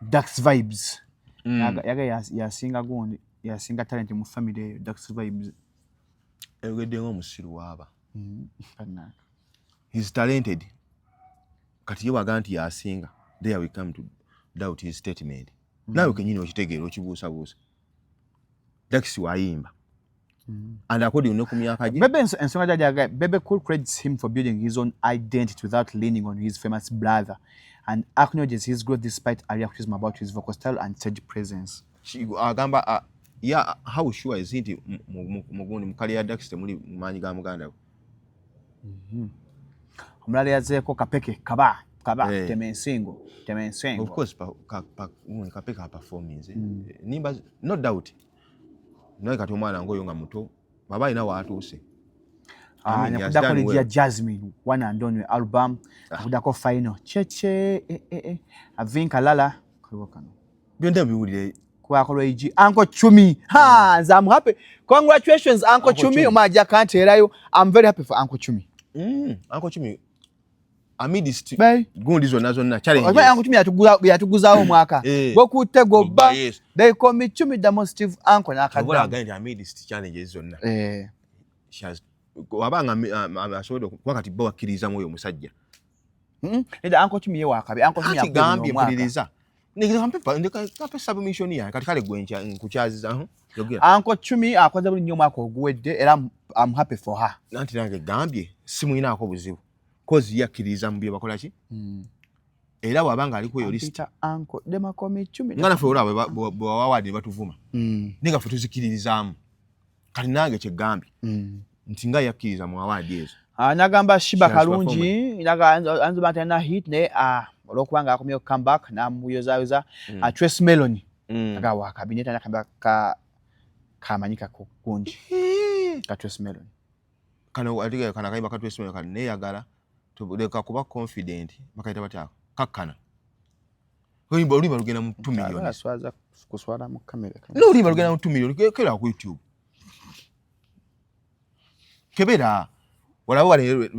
Dax Vibes. Yaga yasinga gundi yasinga talent mu family Dax Vibes. Egedde ng'omusiru waaba. He's talented. Kati ye waganti yasinga. There we come to doubt his statement. Nawe kenyini okitegeera okibuusabuusa. Dax wayimba. And according to myaka gye. Bebe Cool credits him for building his own identity without leaning on his famous brother and acknowledges his growth despite earlier criticism about his vocal style and stage presence. Agamba how sure is it mugundi mukali ya Dax temuli maanyi ga muganda we? Omulala yazeeko kapeke kaba temensingo. Of course kapeke performance. Nimba no doubt. Naye kati omwana ngoyo nga muto baba alina waatuuse. Nyakudako Lydia Jasmine one and only album akudako final cheche avinka lala kaliwo kano byonna biwulire kwako Luigi Uncle Chumi I'm happy. Congratulations Uncle Chumi omaja can't erayo. I'm very happy for Uncle Chumi. Uncle Chumi amidst gundi zonna challenge. Uncle Chumi yatuguzaawo mwaka bokutte gobba they call me Chumi demonstrative uncle nakadda again amidst challenges zonna wabanga asobola kuba kati bo akkiriza mu oyo musajja. Eda Uncle Chumi ye wakabi Uncle Chumi yakugambye mpuliriza ndeka submission ya kati kale gwencha nkukyaziza Uncle Chumi akoze buli nnyo mwaka oguwedde era I'm happy for her. Nanti nange gambye simuyinaako buzibu kozi yakkiriza mu bye bakola ki era wabanga aliko yo list Uncle dema komi Chumi ngana fe olaba bwe wawadi batuvuma ninga fe tuzikiririzaamu kati nange kye gambye nti nga yakkiriza mu awadi ezo. Nagamba Shiba Kalungi anzuba atana hit ne olwokubanga akomyeyo comeback namuyozayoza Trace Melon agawa kabineta nakamba kamanyika kungi ka Trace Melon kano atige kana kaiba ka Trace Melon ne yagala tubuleka kuba confident bakaita batako kakkana oyimba olima lugenda mu 2 million aswaza kuswala mu kamera no olima lugenda mu 2 million kera ku YouTube kebera wala wale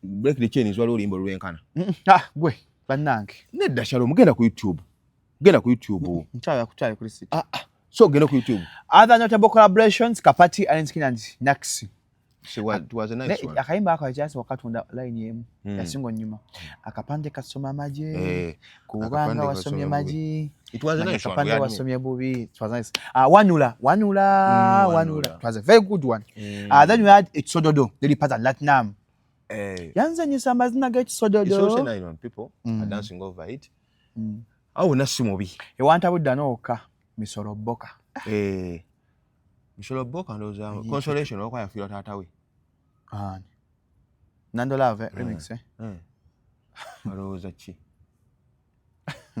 break the chain izwalo olimbo lwenkana gwe bannange nedda Shalom genda ku YouTube nchaya kutale kuri site so genda ku YouTube. Other notable collaborations Kapati Alenskin and Naxi. It was a nice one. Akaimba akajasa wakatunda line yemu yasingo nyuma akapande kasoma maji kubanga wasomye maji. It was a nice one. Akapande wasomye bubi. It was nice. Wanula. It was a very good one. Then we had Sododo, the part of Latinam. Yanza nyisa mazina get Sododo. It's also nice when people are dancing over it. Awo nasimubi. Ewanta budda noka misoro boka. Msholo Boka ndoza Consolation wako yafiira taata we. Nando Love remix Alowooza ki?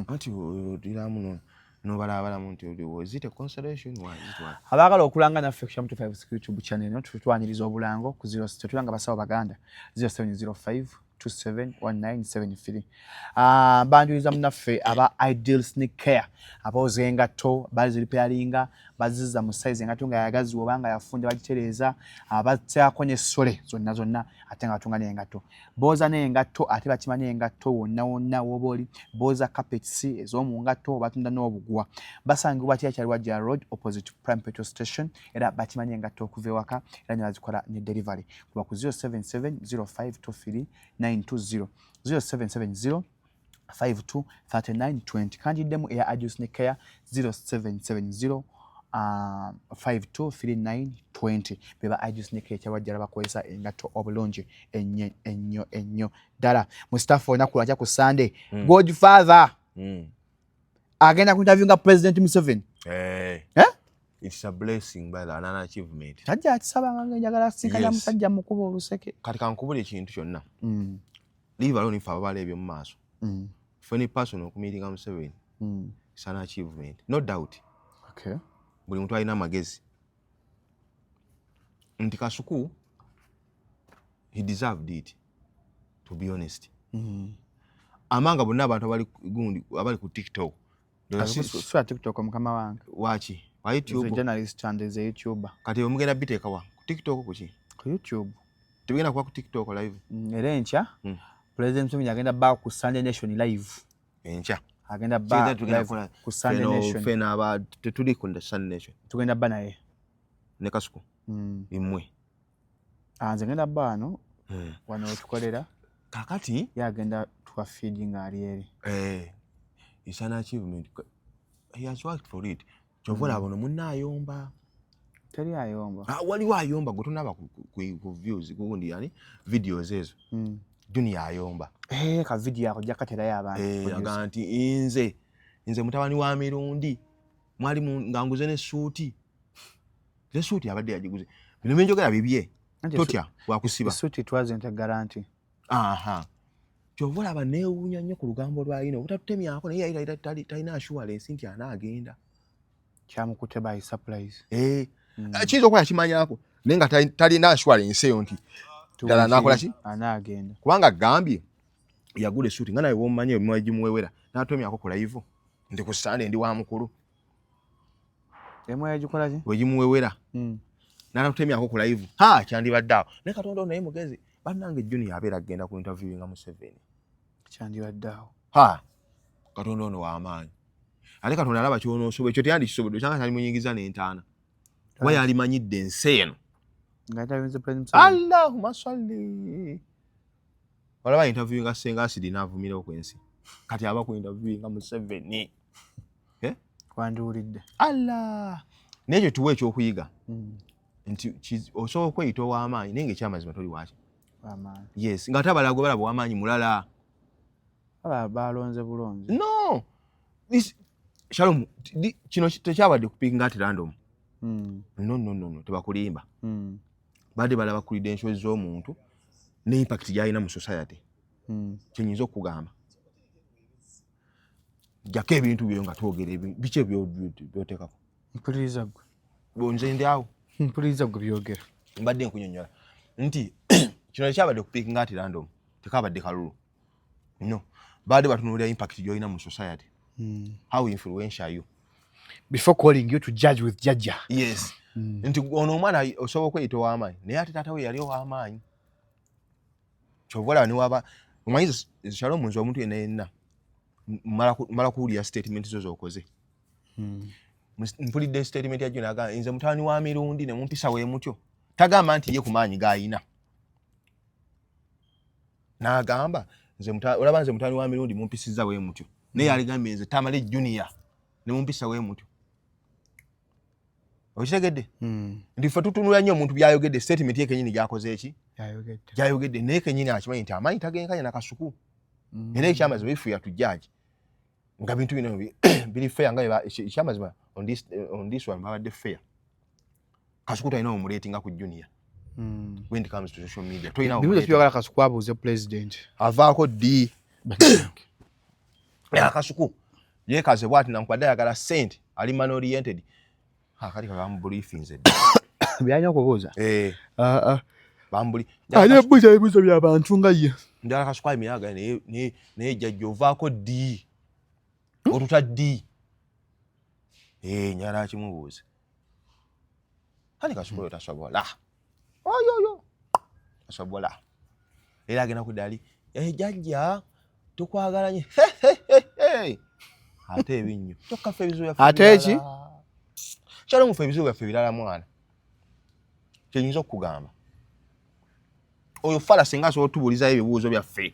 Anti odira muno nobalabala muntu was it a consolation or is it what? Abagala okulanga naffe ku Shalom 256 YouTube channel no tutwaniriza obulango ku 07 tulanga basawo baganda 0705 271973. Banjuriza munaffe aba Ideal Sneak Care aboze engato baziripyalinga baziza mu size engato nga yagazi obanga yafunde bagitereza abatyako ne sole zonna ate nga batunga n'engato boza n'engato ate bakimanya engato wonna woboli boza carpets ez'omu ngato batunda n'obugwa basangibwa Kyali Wajja Road opposite Prime Petrol Station era bakimanya engato okuva ewaka era ne bazikola ne delivery kuba ku 0770523 920 0770 523920 kandi demo ya Ideal Sneak Care 0770 523920 beba Ideal Sneak Care kyabajjala bakozesa engato obulungi ennyo dala mu staff onakulanja ku Sunday Godfather agenda ku interview nga President Museveni it's a blessing by an achievement. Tajja atisaba nga njagala sinkanya musajja mukuba oluseke kati kankubula ekintu kyonna leave alone if abale ebyo mu maaso for any person okumiringa Museveni it's an achievement no doubt. Okay. Buli muntu alina amagezi nti Kasuku he deserved it to be honest. Amanga bonna abantu abali ku TikTok swa TikTok mukama wange wachi wa YouTube journalist and the YouTuber kati omugenda biteeka wa ku TikTok kuki ku YouTube tebigenda kuba ku TikTok live erencha President Museveni agenda back ku Sunday Nation live encha agenda back live ku Sunday Nation fena aba tetuli ku Sunday Nation tugenda ba naye ne Kasuku imwe nze ngenda bano wano tukolera kakati yagenda tuwa feeding ali it's an achievement. He has worked for it. Chovola abono munayomba. Teri ayomba. Waliwo ayomba gotunaba ku views kugundi yani videos ezo. Dunia ayomba. Ka video yako jakatera y'abantu. Aganti inze mutabani wa mirundi. Mwali nganguze ne suuti. Le suuti abadde yagiguze. Bino menjogera bibye. Totya wakusiba. Suuti it wasn't a guarantee. Chovola abanewunya nnyo ku lugambo lwa yino obutatutemyako naye yayira talina assurance nti anaagenda kyamukute by surprise. Kiyinza okuba yakimanyako naye nga talina assurance eyo nti ddala anakola ki anaagenda kubanga gambye yagula essuuti nga nawe womumanyi emimwa gimuwewera n'atomyako ku live nti ku Sunday ndi wa mukulu emwe yagikola ki wegimuwewera n'atutemyako ku live kyandibadde awo naye Katonda ono naye mugezi bannange Junior abeera agenda ku interview nga Museveni kyandibadde awo Katonda ono w'amaanyi ate Katonda alaba ky'onoosobola ekyo teyandikisobodde kyanga kyalimunyingiza n'entaana kuba yalimanyidde ensi eno Allahumma salli olaba interview nga Ssenga Asidi n'avumirawo ku ensi kati aba ku interview nga Museveni kwandiwulidde n'ekyo tuwa ekyokuyiga nti osobola okweyita ow'amaanyi naye ng'ekyamazima toli waki yes nga tabala gwe balaba w'amaanyi mulala balonze bulonzi no Shalom kino tekyabadde kupinga ati random no tebakulimba badde balaba credentials z'omuntu ne impact gy'alina mu society kyenyinza okugamba jako ebintu byo nga twogera biki ebyoteekako mpuliriza gwe bonze ndi awo mpuliriza gwe byogera mbadde nkunyonnyola nti kino tekyabadde kupinga ati random tekabadde kalulu no badde batunuulira impact gy'olina mu society how influential are you before calling you to judge with judge. Yes. Nti ono omwana osobola okweyita ow'amaanyi naye ate taata we yali ow'amaanyi kyovola ne waba omanyi Shalom nze omuntu yenna mala kuwulira statement zo z'okoze mpulidde statement ya Junior agamba nze mutabani wa mirundi ne mumpisa we mutyo tagamba nti ye ku maanyi g'ayina n'agamba olaba nze mutabani wa mirundi mumpisizza we mutyo naye aligambye nze Tamale Junior ne mumpisa we mutyo okitegedde nti ffe tutunula nnyo omuntu byayogedde statement ye kenyini gyakoze eki gyayogedde naye kenyini akimanyi nti amaanyi tagenkanya na Kasuku era ekyamazima bifuya tujjaji nga bintu bino biri fair nga ekyamazima on this one babadde fair Kasuku talina omulatinga ku junior when it comes to social media toyina bibuzo tuyagala Kasuku abuuze president avaako ddi Kasuku yeekaze bwati nankwadde ayagala sente ali man oriented kali bamubriefinze byalina okubuuza bambuli ate buuza ebibuzo by'abantu nga ye ndala Kasuku emiyaga naye jjajja ovaako ddi otuta ddi nyala kimubuuze kale Kasuku oyo tasobola oyo tasobola era agenda kudali jjajja tukwagalanye ate ebinnyo tokkafe ebizibu byaffe ate eki kyalo mufe ebizibu byaffe birala mwana kyenyinza okukugamba oyo fala singa asobola otubuulizayo ebibuuzo byaffe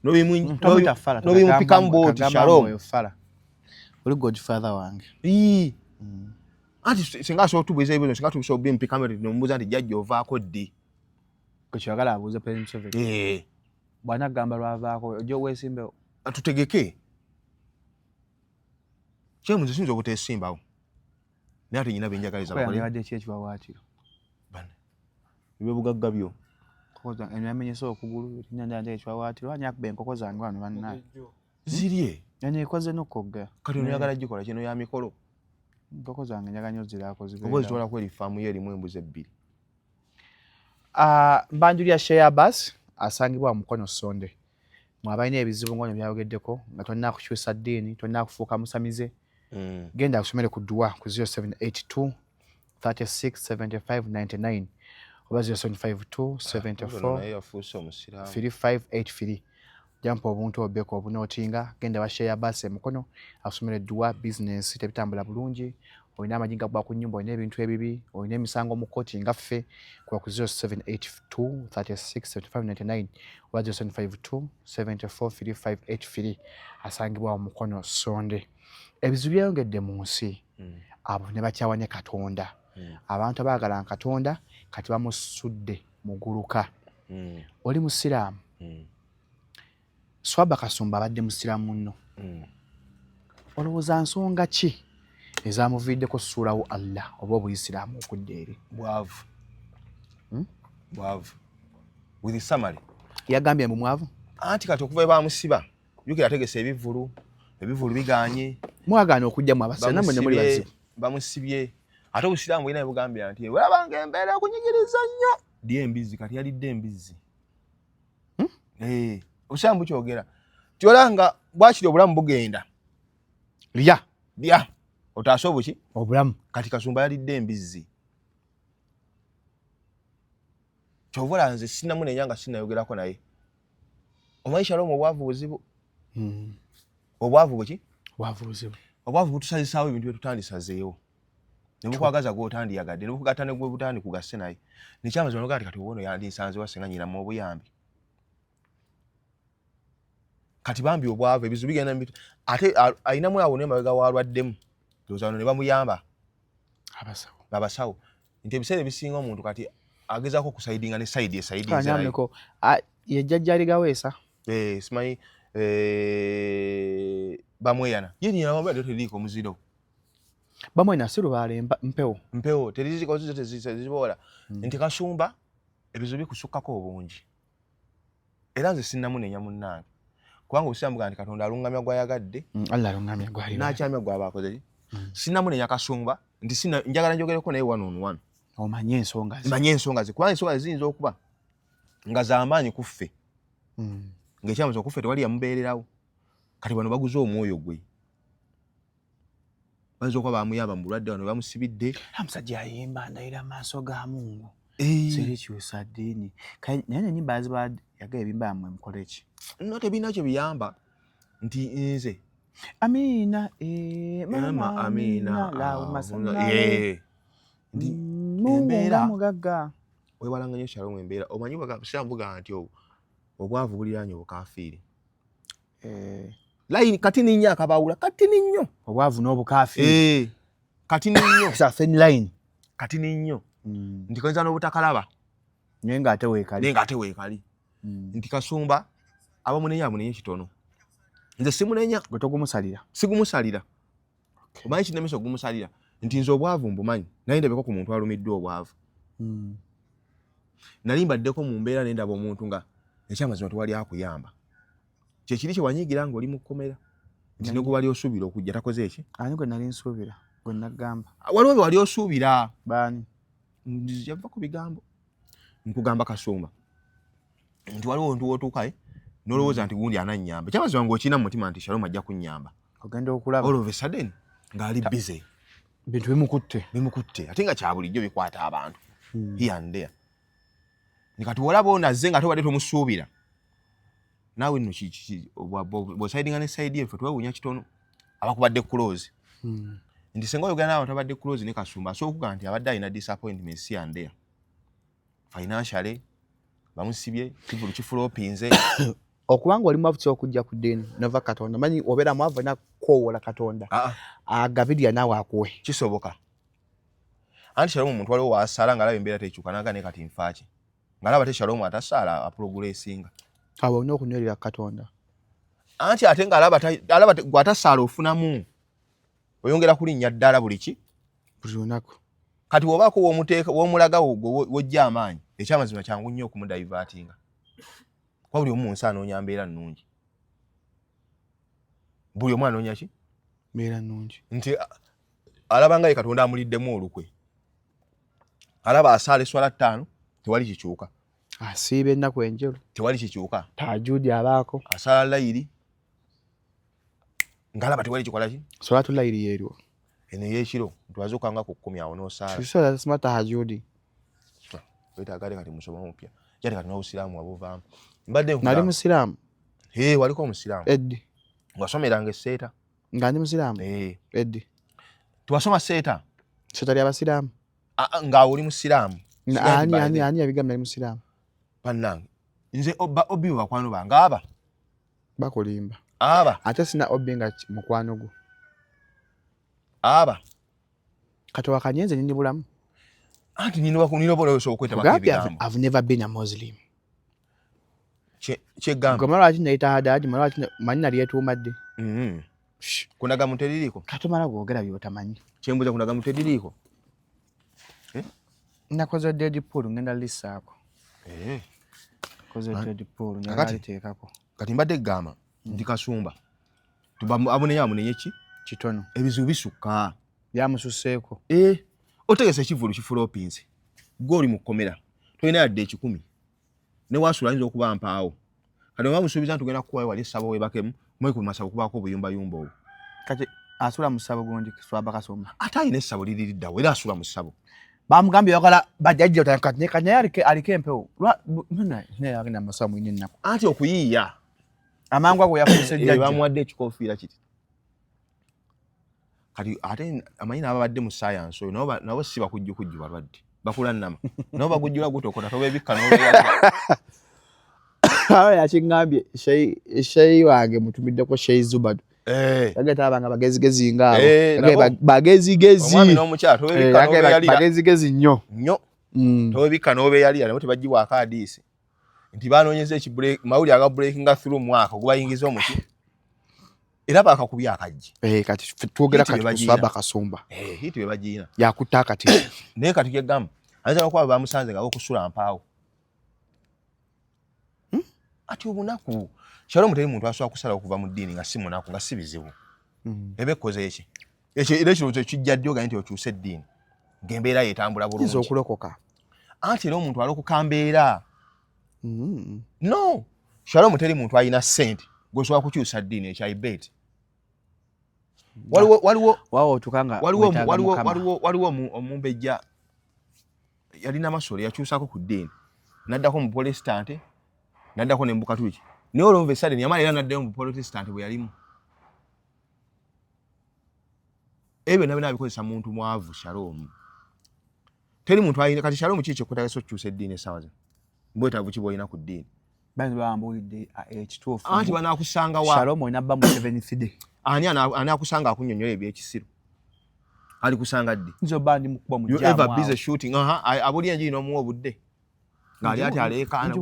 nobimupikamu booti Shalom oli godfather wange anti singa asobola otubuulizayo ebibuuzo singa tubisobola bimpikamu nomubuuza nti jjajja ovaako ddi kwekyagala abuuze president Museveni bwana gamba lwavaako ojo weesimbewo atutegeke kyemuze sinza obuteesimbawo naye ate nyina byenjagaliza bakole ki ekibawaatiro ebyobugagga byo enamenyesa okugulu nyanja ekibawaatiro anyakuba enkoko zange wano bannaye zirye yanyekoze nokogga kati onayagala gikola kino ya mikolo enkoko zange njaga nnyo ziraako oba ozitwalako eri faamu ye erimu embuzi ebbiri Mbanjulira Shea Bus asangibwa Mukono Sonde mwabalina ebizibu ngono byayogeddeko nga tolina kukyusa ddiini tolina kufuuka musamize genda kusomere ku dduwa ku 0782 36 75 99 oba 0752 74 3583 jampa obuntu obeko obunootinga genda wa Shea Bus Mukono asomere dduwa business tebitambula bulungi olina amajinga gwa ku nnyumba olina ebintu ebibi olina emisango mu kkooti nga ffe kuba ku 0782 36 75 99 oba 0752 74 3583 asangibwa Mukono Sonde ebizibu byeyongedde mu nsi abo ne bakyawa ne Katonda abantu abaagala Katonda kati bamusudde muguluka oli musiraamu Swaba Kasumba abadde musiraamu nno olowooza nsonga ki ezamuviiddeko ssuulawo Allah oba obuyisiraamu okudda eri bwavu with summary yagambye mbu mwavu anti kati okuva bamusiba yukira ategese ebivulu biganye mwagaana okujjamu abasana namwe ne muli bazibu bamusibye ate obusiraamu bulina ebugambira nti welabanga embeera okunyigiriza nnyo ddi embizi kati yalidde embizi obusiraamu bukyogera tyolanga bwakiri obulamu bugenda lya otaasa obuki obulamu kati Kasumba yalidde embizi kyovola nze sinnamunenya nga sinnayogerako naye omanyi Shalom obwavu buzibu obwavu buki obwavu butusazisaawo ebintu byetutandisazeewo nebukwagaza gwotandiyagadde nebukugatta negwe butandi kugasse naye nekyamazima nogaa ti kati obono yandinsanze wasenga nyinamu obuyambi kati bambi obwavu ebizibu bigenda mbitu ate ayinamu awo nemabega walwaddemu ndowooza ne bamuyamba abasawo nti ebiseera ebisinga omuntu kati agezaako okusaidinga ne saidi esaidinko yejjajja aligaweesa simanyi bamweyana yenyinamabula teririiko muziro bamweyana si lubaale mpewo teriziko tezibola nti Kasumba ebizibu bikusukkako obungi era nze sinnamunenya munnange kubanga obusiraamu nti Katonda alungamya gwayagadde nakyamya gwabakoze sinnamunenya Kasumba nti njagala njogereko naye one on one omanye ensonga ze kubanga ensonga ziyinza okuba nga z'amaanyi ku ffe ng'ekyamuza okuffe tewali yamubeererawo kati bano baguze omwoyo gwe bayinza okuba bamuyamba mu bulwadde wano bamusibidde omusajja ayimba ndayira amaaso ga Mungu serikyusa ddiini naye nenyimba yagala ebimba yammwe mukole ki no tebirina kyo biyamba nti nze amina mama amina embeera mugagga wewalanga nnyo Shalom embeera omanyi busiramuvuga nti obwavu buliraanye obukafiiri layini kati ninnya akabawula kati ninnyo obwavu n'obukafiiri kati ninnyo safeni layini kati ninnyo nti koyinza n'obutakalaba naye ng'ate weekali nti Kasumba abamunenya amunenye kitono nze simunenya gwe togumusalira sigumusalira omanyi kinemesa ogumusalira nti nze obwavu mbumanyi naye ndabeko ku muntu alumiddwa obwavu nali mbaddeko mu mbeera ne ndaba omuntu nga ekyamazima tewali akuyamba kyekiri kye wanyigira ng'oli mu kkomera nti ne gwe wali osuubira okujja takoze eki ani gwe nali nsuubira gwe nagamba waliwo bye wali osuubira baani yava ku bigambo nkugamba Kasumba nti waliwo omuntu w'otuukayo n'olowooza nti gundi anannyamba ekyamazima ng'okirina mu mutima nti Shalom ajja kunnyamba ogenda okulaba all of a sudden ng'ali busy bintu bimukutte ate nga kya bulijjo bikwata abantu here and there nikati olaba onazze nga tobadde tomusuubira naawe nno bw'osaidinga ne saidi effe twewuunya kitono abakubadde close nti senga oyogera naawe tabadde close ne Kasumba asobola okuga nti abadde alina disappointments here and there financially bamusibye kivulu kifulopinze okubanga oli mwavu kyokujja ku ddiini nova Katonda manyi obeera mwavu alina kukoowola Katonda agabirya naawe akuwe kisoboka anti Shalom omuntu waliwo waasala ng'alaba embeera tekyuka naga ne kati nfaaki ng'alaba te Shalom atasaala apulogulessinga awo olina okunywerera Katonda anti ate ng'alaba gw'atasaala ofunamu oyongera kulinnya ddala buli lunaku kati wobaako w'omulaga w'ojja amaanyi ekyamazima kyangu nnyo okumudayivaatinga kuba buli omu mu nsi anoonya mbeera nnungi buli omu anoonya ki mbeera nnungi nti alaba nga ye Katonda amuliddemu olukwe alaba asaala eswala 5 tewali kikyuka asiiba ennaku enjeru tewali kikyuka tajuudi abaako asaala layiri ng'alaba tewali kikola ki solatu layiri yeeryo eno ey'ekiro twazuukanga ku 10 awo n'osaala kisola sima tajuudi wetaagadde kati musoma omupya jate kati n'obusiraamu wabuvaamu mbadde nali musiraamu waliko omusiraamu eddi wasomeranga esseeta nga ndi musiraamu eddi tiwasoma seeta seeta ly'abasiraamu ng'awo oli musiraamu ani yabigamba nali musiraamu bannange nze obbi mu bakwano bange aba bakulimba ate sina obbi nga mukwano gwo kati wakanyenze nindi bulamu anti nina oboloosa okwetabako ebigambo I've never been a Muslim kyegamba gwe malwaki nayita Hadadi malwaki manyi nali yetuuma ddi kunagamu teririiko katomala gwogera by'otamanyi kyembuuza kunagamu teririiko nakoze Deadpool ngenda lissaako koze Deadpool naliteekako kati mbadde gamba ndi Kasumba amunenye ki kitono ebizibu bisukka byamususseeko otegese ekivulu kifulopinze gwe oli mu kkomera tolina yadde 10 ne waasula ayinza okuba mpaawo kati bamusuubiza nti tugenda kukuwayo wali essabo webakemu mwe ku masabo kubaako obuyumbayumba obwo kati asula mu ssabo gundi Swaba Kasumba ate alina essabo liririddawo era asula mu ssabo bamugambye yakala bajjajja kati naye aliko empewo naye agenda masabo mwine ennaku anti okuyiiya amangu ago yafuuse jjajja bamuwadde ekikoofiira kiti kati ate amanyi n'ababadde mu science oyo nabo si bakujjukujju balwadde bakula nnama nabo bagujjula gutokota tobebikka n'obeeyalira awo yakiŋŋambye sheyi wange mutumiddeko sheyi Zubadu yageta abanga bagezigezi ngaabo bagezigezi omwami n'omukyala tobebikka n'obeeyalira bagezigezi nnyo tobebikka n'obeeyalira nabo tebaggyibwako hadiisi nti banoonyeza mawuli aga breakinga through mwaka ogubayingiza omuki era bakakubya akajji kati twogera kati ku Swaba Kasumba hiti bwe bagiina yakutta akati naye kati kyegamba ayinza okuba bamusanze nga bokusula mpaawo ati obunaku Shalom teri muntu asobola kusala okuva mu ddiini nga si munaku nga si bizibu eba ekkoze eki era ekirowoozo kijja ddi oga nti okyuse eddiini ng'embeera yeetambula bulungi okulokoka anti era omuntu alokoka mbeera no Shalom teri muntu alina ssente gwesobola kukyusa ddiini ekyaibeti waliwo omumbejja yalina amasole yakyusako ku ddiini naddako mu Protestant naddako ne mu Bukatuliki naye olwova esadeni yamala era naddayo mu Protestant bwe yalimu ebyo nabe nabikozesa muntu mwavu Shalom teri muntu alina kati Shalom kiki kyekutagasa okukyusa eddiini essaawa zino mbwetaavu ki bw'olina ku ddiini bambulidde ekituufu anti banaakusanga wa Shalom olina bba mu 7th day ani akusanga akunnyonnyola ebyekisiru alikusanga ddi nzo bandi mukuba mu you ever busy shooting abuli enjiri n'omuwa obudde ng'ali ati aleekaana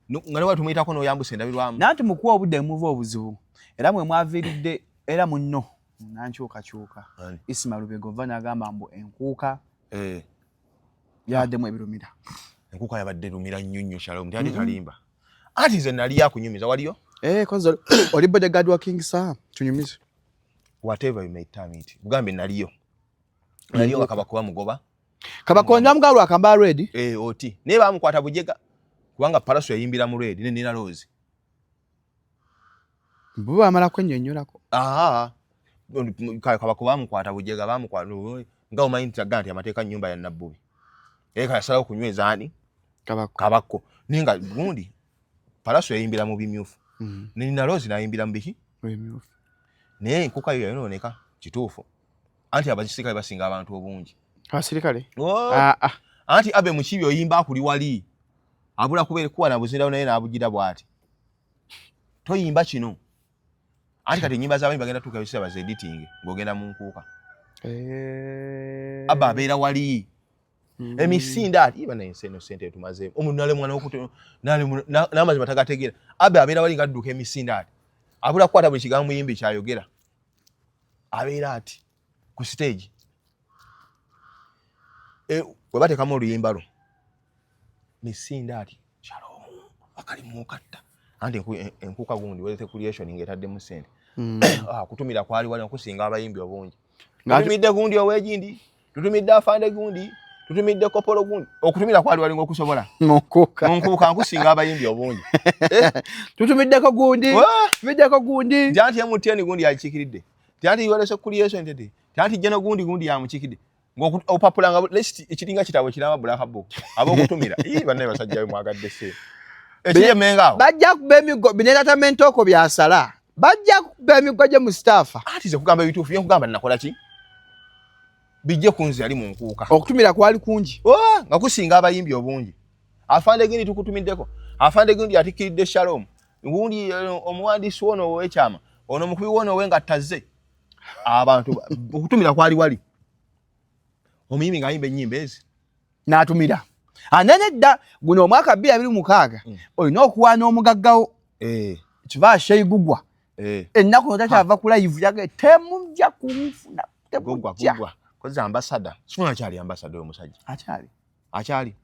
nga ne watumuyitako n'oyambusa endabirwamu nanti mukuwa obudde muva obuzibu era mwe mwaviiridde era munno nankyukakyuka Isima Lubega ova n'agamba mbu enkuuka yaddemu ebirumira. Enkuuka yabadde erumira nnyo Shalom tyali kalimba. Ati nze nali yakunyumiza waliyo? Kozi oli bodyguard wa King Sam tunyumize. Whatever you may term it. Bugambe naliyo. Naliyo nga Kabaka bamugoba. Kabaka ndamugalo akamba ready. Oti. Ne bamukwata bujega. Kubanga Palaso yayimbira mu ready ne Nina Rose. Buba amala kwennyonnyolako. Kabaka bamukwata bujega bamukwata nga omanyi nti amateeka nnyumba ya Nabbubi. Kale yasalawo kunyweza ani? Kabako. Ninga gundi Palaso yayimbira mu bimyufu. Ne Nina Rose nayimbira mu biki? Bimyufu. Naye enkuuka yo yonooneka kituufu. Anti abasirikale basinga abantu obungi. Abasirikale? Anti Abe Mukibi oyimba akuli wali. Abula kuba na buzindawo naye n'abugira bw'ati. Toyimba kino. Anti kati ennyimba z'abantu bagenda tuuka ebiseera baze editing ng'ogenda mu nkuuka. Abba abeera wali. Emisinda ati iba na enseno sente tumaze. Omuntu nale mwana okuto n'amazima tagategeera. Abbe abeera wali ng'adduka emisinda ati. Abula kukwata buli kigambo muyimbi kyayogera. Abeera ati ku stage. We bateekamu oluyimba lwo. Misinda ati Shalom akali mukatta. Anti enkuuka gundi wete creation ng'etaddemu sente. Kutumira kwali wali okusinga abayimbi obungi. Tutumidde gundi ow'egindi. Tutumidde afande gundi. Tutumidde kopolo gundi. Okutumira kwali wali ng'okusobola. Nkuuka nkusinga abayimbi obungi. Tutumiddeko gundi. Tutumiddeko gundi. Janti MTN gundi yakikiridde. Janti yolese creation tete. Janti jeno gundi yamukikidde. Ng'opapulanga list ekiringa kitabo kiraba black book. Abokutumira. Banne basajja mwagadde se. Ekiye menga. Bajja kuba emigo binentamento ko byasala. Bajja kuba emigo gye Mustafa. Ati ze kugamba ebituufu bye kugamba nakola ki? Bijje kunzi ali mu nkuuka. Okutumira kwali kungi. Nga kusinga abayimbi obungi. Afande gindi tukutumiddeko. Afande gindi atikiridde Shalom. Ngundi omuwandiisi wono ow'ekyama. Ono mukubi wono owe nga tazze. Abantu okutumira kwali wali. Omuyimbi ng'ayimba ennyimba ezi. N'atumira. Anene dda guno omwaka 2026 olina okuwaana omugaggawo. Kiva Sheigugwa. Ennaku notakyava ku live yage temujja kumufuna. Gugwa. Kozi ambassador. Sifuna kyali ambassador omusajja. Akyali.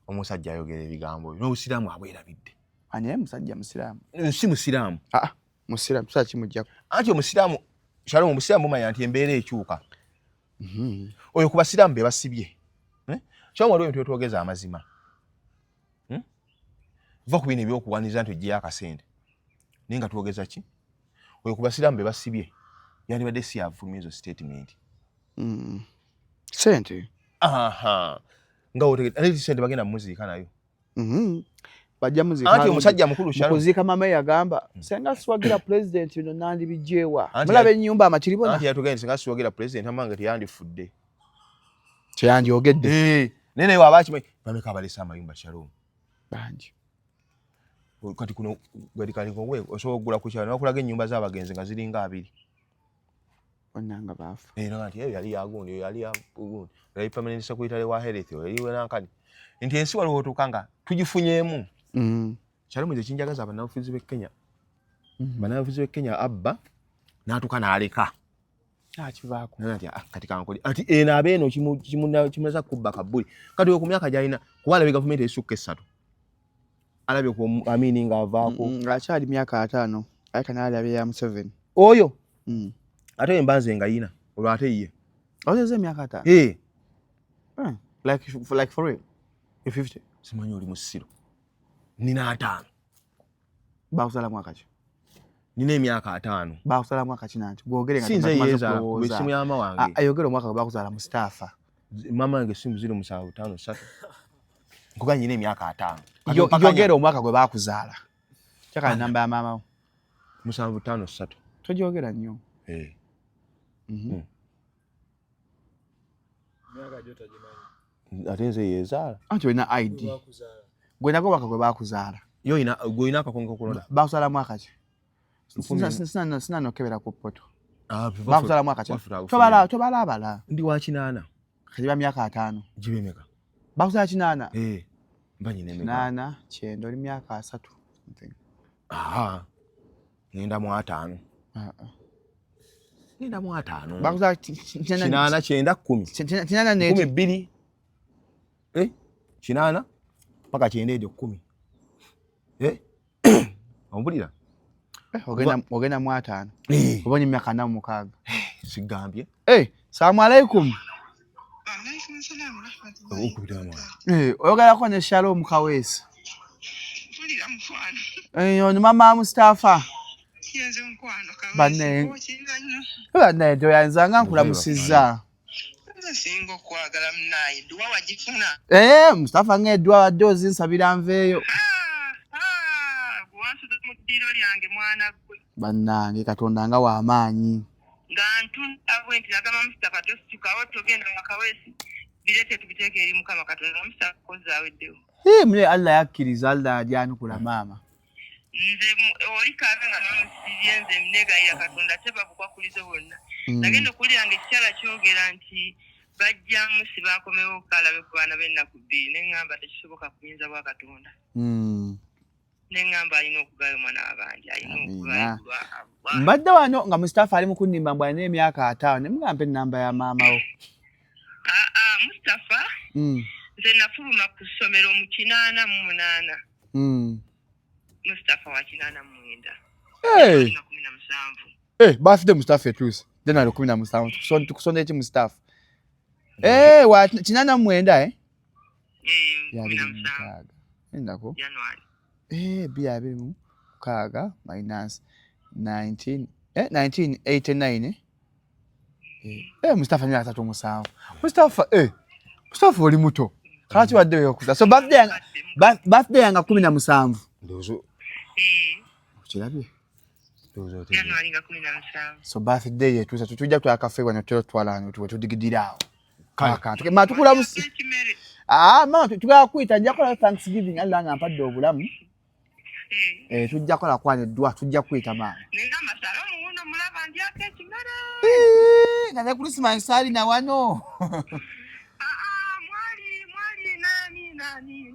Omusajja ayogera ebigambo. N'obusiraamu abwerabidde. Ani musajja musiraamu? Si musiraamu. Musiraamu sasa kimujjako. Anti omusiraamu Shalom omusiraamu manya nti embeera ekyuka. Oyo ku basiraamu be basibye. Kyangwa waliwo ebintu byetwogeza amazima. Va ku bino ebyokuwaniza nti ojjeyo akasente. Naye nga twogeza ki? Oyo ku basiraamu be basibye. Yandibadde si yafulumya ezo statement. Sente? Nga otegedde ate sente bagenda muziika nayo. Bajja muziika. Anti omusajja mukulu Shalom. Muziika mama yagamba senga siwagira president bino nandi bijewa. Mulaba ennyumba amakiribona. Anti yatugenda senga siwagira president amange teyandifudde. Kyeyandiyogedde. Nene wabakimanyi bameka abalesa amayumba Shalom. Bangi. Kati kuno gwadikali ngwe osobola okugula ku kyalo n'okulaga ennyumba z'abagenzi nga ziringa 2. Onnanga baafa. Nti yali yagundi yali yagundi. Yali permanent secretary wa health yali wenankani. Nti ensi waliwo otuukanga tugifunyeemu. Shalom nze kinjagaza abanabufuzi b'e Kenya. Banabufuzi b'e Kenya abba n'atuuka n'aleka. Kivaako. Kati kankoli. Ati eno abeeno kimunaza kubba kabbuli. Kati ku myaka gy'alina kuba alabye gavumenti esukka 3. Alabye ku Amini ng'avaako. Akyali myaka 5. Aleka n'alabye ya Museveni. Oyo? Ate embanze nga yina. Olwo ate ye. Ozeze emyaka 5? Like for real? 50? Simanyi oli musiro. Nina 5. Bakusala mwaka ki? Nina emyaka 5. Bakusala mwaka ki nanti? Gwogere nga tumaze kulowooza. Sinze yeza, mama wange. Ayogera omwaka gwe bakusala Mustafa. Mama wange simu 0753. Nkuga nyina emyaka 5. Yogera omwaka gwe bakuzaala. Kyaka namba ya mama wo. 0753. Tojogera nnyo. Ate nze yezaala. Anti olina ID. Gwe nako omwaka gwe bakuzaala. Yo olina akakongo kulonda. Bakusala mwaka ki? Sina nokebera ku poto. Bakusala mwaka ki? Tobala. Ndi wa 8. Kajiba myaka 5. Jibe meka. Bakusala 8. Mbanyi ne meka. 8, 9 oli myaka 3. Ngenda mu 5. ngenda mu 5 bakuza 8 9 10 8 ne 12 8 paka 9 ejo 10 ombulira ogenda mu 5 obonye emyaka 46 sigambye salamu alaikum oyogera ko ne Shalom Kaweesi ono mama Mustafa banne toyanzanga nkulamusizza Mustafa ng'eddwa wadde ozinsabira nveeyo bannange Katonda nga w'amaanyi mule Allah yakkiriza Allah ajyanukula maama nze oli kabenga namusibye nze mnegayira Katonda tebabukwakulize bonna nagenda okuwulira ng'ekikyala kyogera nti bajjamu si bakomewo okukalabe ku baana b'ennaku 2 neŋŋamba tekisoboka kuyinza bwa Katonda neŋŋamba alina okugayo omwana w'abandi alina okugayibwa mbadde wano nga Mustafa ali mu kunnimba mbw alina emyaka 5 ne mugampa ennamba ya maamawo Mustafa nze nafuluma ku ssomero mu 88 Mustafa wa 89 birthday Mustafa etuuse January 17 tukusonda eki Mustafa wa 89 endako bya 26 minus 1989 Mustafa myaka 37 Mustafa oli muto kati wadde yokuza so birthday yanga 17 ndozo kirabye January 17 so birthday yetuusa tutujja kutwala kafe wano twalano tudigidirawo kaka matukula mama tugala kuyita nja kola Thanksgiving Allah ngampadde obulamu tujja kola kwaneddwa tujja kuyita maama nga ne Christmas ali na wano nani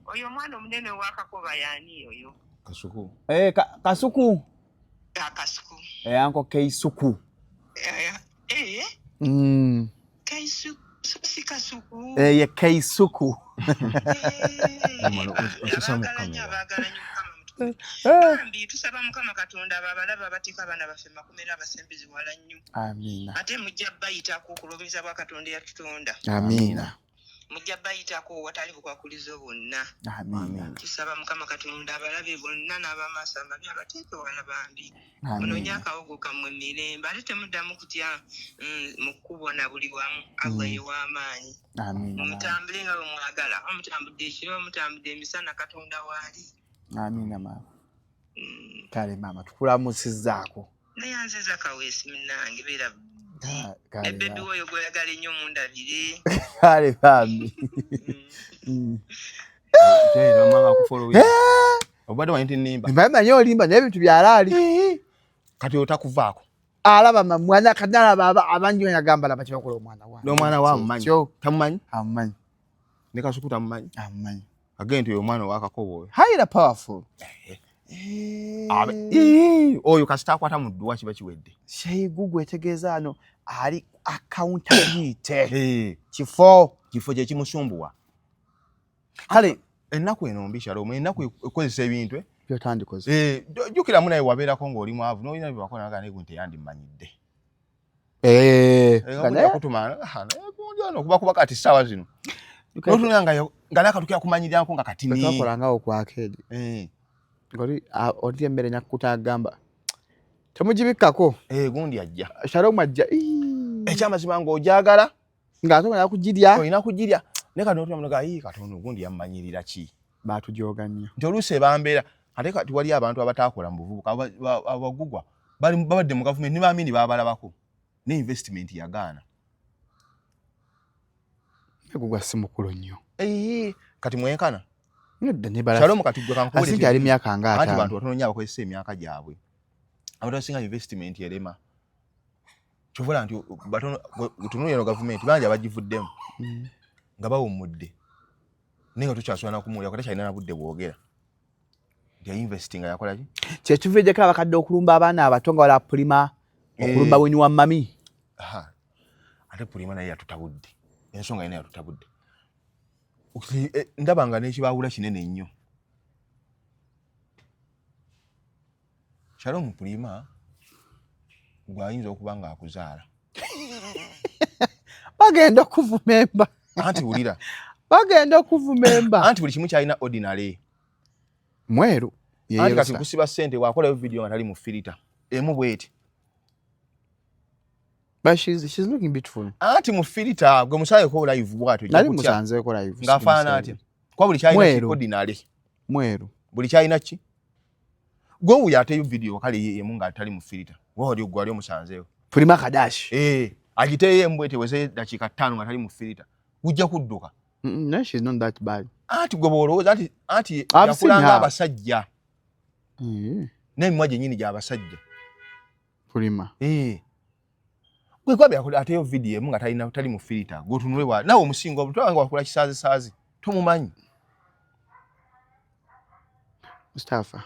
oyo mwana omunene wakakoba yani oyo Kasuku Kasuku Kasuku anko Keisuku Keisuku si Kasuku ye Keisuku Ambi tusaba Mukama Katonda babalaba batika abana baffe makumira abasembizi wala nnyo amina ate mujja bayitako okulobeza bwa Katonda yatutonda amina mujja bayitako watali bukwakulizo bonna amina tusaba Mukama Katonda abalabe bonna n'abamasa amabi abateeke wala bambi ononya akawogo kammwe mirembe ate temuddamu kutya mu kkubo na buli wamu Allah y'ow'amaanyi mutambule nga bwe mwagala omutambudde ekiro omutambudde emisana Katonda waali amina mama kale mama tukulamusizzaako nayanziza Kaweesi munnange beera ebbebi oyo gweyagala ennyo mundabire kale bambi obadde wanti nnimba mbamanyi olimba naye ebintu byalaali kati otakuvaako alaba mwana kanalaba abangi yagamba laba kyebakola omwana wange n'omwana wa mumanyi tamumanyi amumanyi ne Kasuku tamumanyi amumanyi agenti oyo omwana wakakobo oyo highly powerful oyo kasita akwata mu dduwa kiba kiwedde Sheigu gwetegeeza ano ali accountability kifo kye kimusumbuwa kale ennaku eno mbi Shalom ennaku ekozesa ebintu byotandikoze jjukiramu naye wabeerako ng'oli mwavu n'olina bye wakola naga naye gwe teyandimanyidde kutuma gundi ono okuba kati ssaawa zino n'otunula nga n'akatu kakumanyirirako nga katini twakolangawo kwakedi ngoli oli emmere nyakutagamba temugibikkako gundi ajja Shalom ajja ekyamazima ng'ojagala ng'asobola kugirya olina kugirya naye kati n'otunamunaga Katonda gundi yammanyirira ki baatujoga nnyo nti oluusi ebambeera ate kati wali abantu abataakola mu buvubuka abagugwa babadde mu gavumenti nibaamini baabalabako ne investment yagaana egugwa si mukulu nnyo kati mwenkana Shalom kati gwe kankuwulira asinga ali myaka nga anti bantu batono nnyo abakozesa emyaka gyabwe abantu abasinga investment erema kyovola nti batono tunuulira no gavumenti bangi abagivuddemu nga bawummudde naye nga tukyasobola nakumuwulira kati kyalina na budde bwogera nti investing yakola ki kyekividdeko abakadde okulumba abaana abato nga wala pulima okulumba wenyu wa mami ate Pulima naye yatutabudde ensonga yena yatutabudde ndabanga n'ekibawula kinene nnyo Shalom Pulima gwayinza okuba nga akuzaala bagenda okuvumemba anti wulira bagenda okuvumemba anti buli kimu kyalina ordinary mweru anti kati kusiba ssente wakola video nga tali mu filter emu bweti but she's looking beautiful anti mu filter gwe musaye ko live bwato nali musanze ko live ngafana ati kwa buli kyalina ordinary mweru buli kyalina ki gwe uyateyo video kale yemu nga tali mu filter wali gwali omusanzeyo Pulima Kadash agiteye mbwete weze dakika 5 nga tali mu filter ujja kudduka no she's not that bad ati gwe bolowooza ati yakulanga abasajja n'emimwa gyennyini gy'abasajja Pulima gwe kwabe ateyo video emu nga tali mu filter gwotunule wa nawe omusingo obutwanga wakola kisaazi tomumanyi Mustafa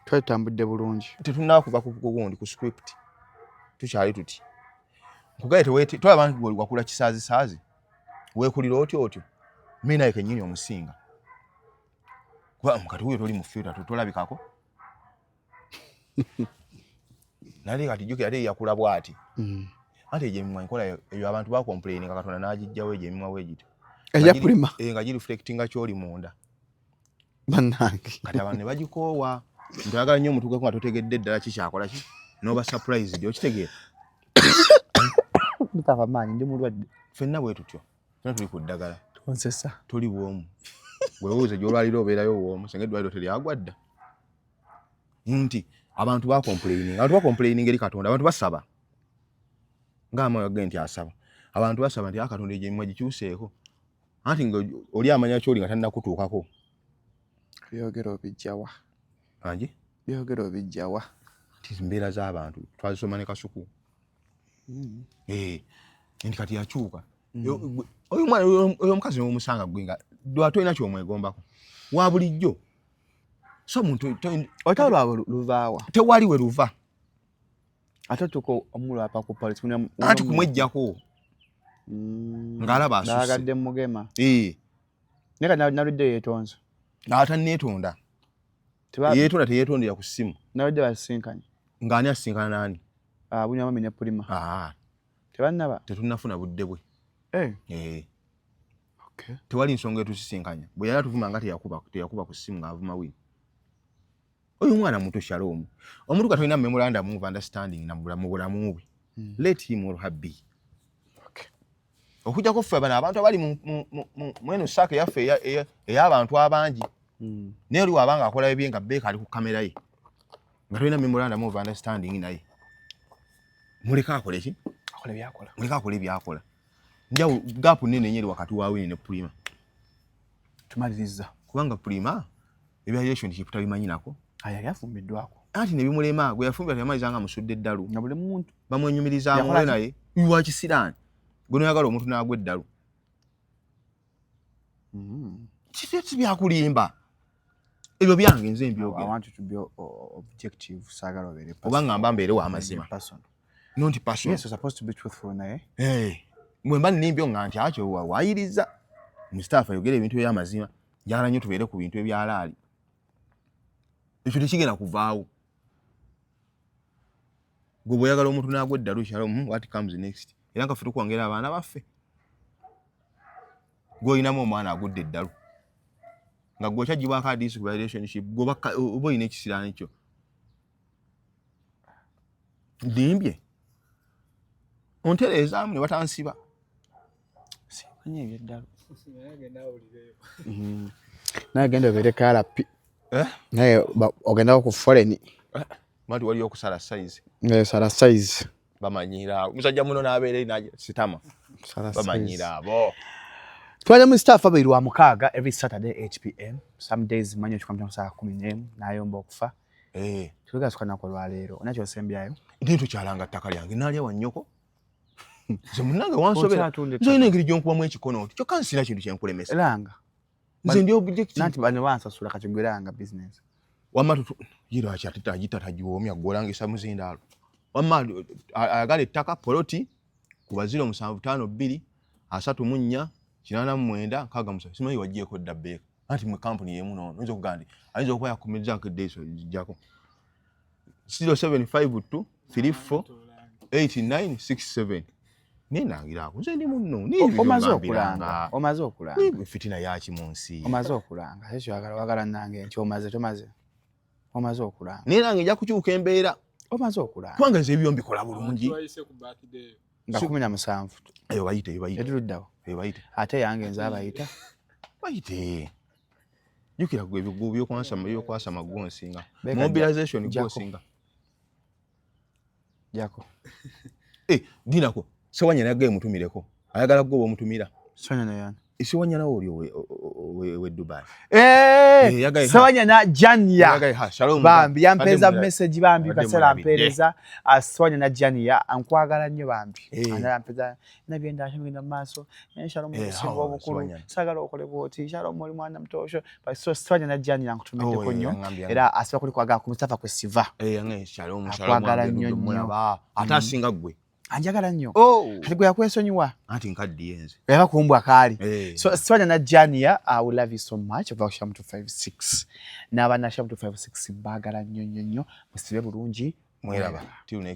twetambudde bulungi tetunnakuva ku gundi ku script tukyali tuti nkugaye tewete twaba wakula kisaazi weekulira otyo mina yake nyinyi omusinga kuba mukati huyo toli mu filter tutolabikako nali kati joke ate yakula bwati ate je mimwa nkola eyo abantu ba complaining Katonda najijjawo je mimwa wejita eya Pulima nga ji reflecting kyoli munda banange kati abantu bagikowa ntagala nnyo mutuke ko atotegedde ddala kikyakola ki noba surprise dio kitegeera mutava manyi ndi mulwadde fenna bwe tutyo fenna tuli ku ddagala onsesa tuli bwomu gwewuze gyolwaliro obeerayo bwomu senge dwaliro teryagwadda nti abantu ba complaining eri Katonda abantu basaba ngama yagenda nti asaba abantu basaba nti Katonda ejemwa gikyuseeko anti ngo oli amanya kyoli nga tanna kutuukako byogero bijjawa anje byogero bijjawa tizimbeera z'abantu twazisoma ne Kasuku nti kati yakyuka oyo mwana oyo omukazi n'omusanga gwenga dwatolina kyomwegombako wa bulijjo so muntu otalo abo luvaawa tewali we luva ate tuko omulo apa ku police anti kumwejjako ng'alaba asuse nagadde mugema neka naludde yeetonzo ata neetonda yeetonda teyeetondera ku ssimu naludde basinkanye ng'ani asinkana nani bunyama ne Pulima tebannaba tetunnafuna budde bwe okay tewali nsonga etusisinkanya bwe yali atuvuma nga teyakuba ku ssimu ng'avuma wino oyo mwana muto Shalom omuntu katolina memorandum of understanding na mu bulamu bwe let him or her be okujja kuffe bana abantu abali mweno saka yaffe ey'abantu abangi naye oli wabanga akola ebye nga beeka ali ku kamera ye nga tolina memorandum of understanding naye muleka akole ki akole byakola njawo gapu nene nyeri wakati wawe ne Pulima tumaliriza kubanga Pulima ebya relationship tabimanyi nako yali afumbiddwako ati ne bimulema gwe yafumbira yamalizanga musudde eddalu na buli muntu bamwenyumiriza mwe naye yuwa kisirani gono yagala omuntu n'agwa eddalu kifeeti byakulimba ebyo byange nze mbyogera I want you to be objective sagala obere oba ngamba mbeere wa mazima not person yes you're supposed to be truthful naye mwe mba nimbyo nga nti akyo wayiriza Mustafa yogera ebintu eby'amazima njagala nnyo tubeere ku bintu ebyalaali ekyo tekigenda kuvaawo gwe bweyagala omuntu n'agwa eddalu Shalom what comes next era nga ffe tukwongera abaana baffe gw'olinamu omwana agudde eddalu nga gwe okyagibwako adisi ku relationship oba olina ekisiraani kyo dimbye ontereezaamu ne batansiba simanye ebyeddalu naye genda obeere KRP naye ogendako ku foreign mati waliyo okusala size sala size bamanyira omusajja muno n'abeere naye sitama bamanyira abo twali mu staff abairi wa mukaaga every Saturday 8 p.m. some days manyo chikamcha saa 10 nayomba okufa tuliga sukana kwa lwaleero onakyo sembyayo ndintu kyalanga ttaka lyange nalya wannyoko nze munange wansobera nze ina engeri gyonkubamu ekikono kyo kansira kintu kyenkulemesa elanga nze ndi objective nanti bane bansasula katigwiranga business wamatutu yiro akyatita agita tajiwomya gwolangisa muzindaalo wamma ayagala ettaka poloti ku baziro 752 34 89 6 simanyi wajjeko dda anti mu company yemu nono nzo kugandi ayinza okuba yakomereza ku deso jjako 0752 34 8967 ninangira ako nze ndi munno ni omaze okulanga fitina yaki mu nsi omaze okulanga ekyo wagala nange nti omaze okulanga ninange nja kukyuka embeera omaze okulanga kubanga nze ebyo mbikola bulungi nga 17 eyo bayite eduluddawo bayite ate yange nze abayita bayite jukira gwe byokwasa magonsinga mobilization gosinga jako dinako sewanya nagaye mutumireko ayagala gwe omutumira sonya nayan isiwanya nawo oli we Dubai sewanya na Jania shalom bambi yampeza message bambi kasela ampereza aswanya na Jania ankwagala nnyo bambi anampeza nabyenda ashimina maso shalom musingo obukulu sagala okole bwoti shalom oli mwana mtosho so swanya na Jania nkutumide konyo era asaba kuli kwagala ku Mustafa Kwesiva shalom akwagala nnyo atasinga gwe anjagala nnyo ati gwe yakwesonyiwa anti nkaddi yenze era kumbwa kali so swanya na Jania I will love you so much about Sham 256 n'abana Sham 256 mbagala nnyo musibe bulungi mweraba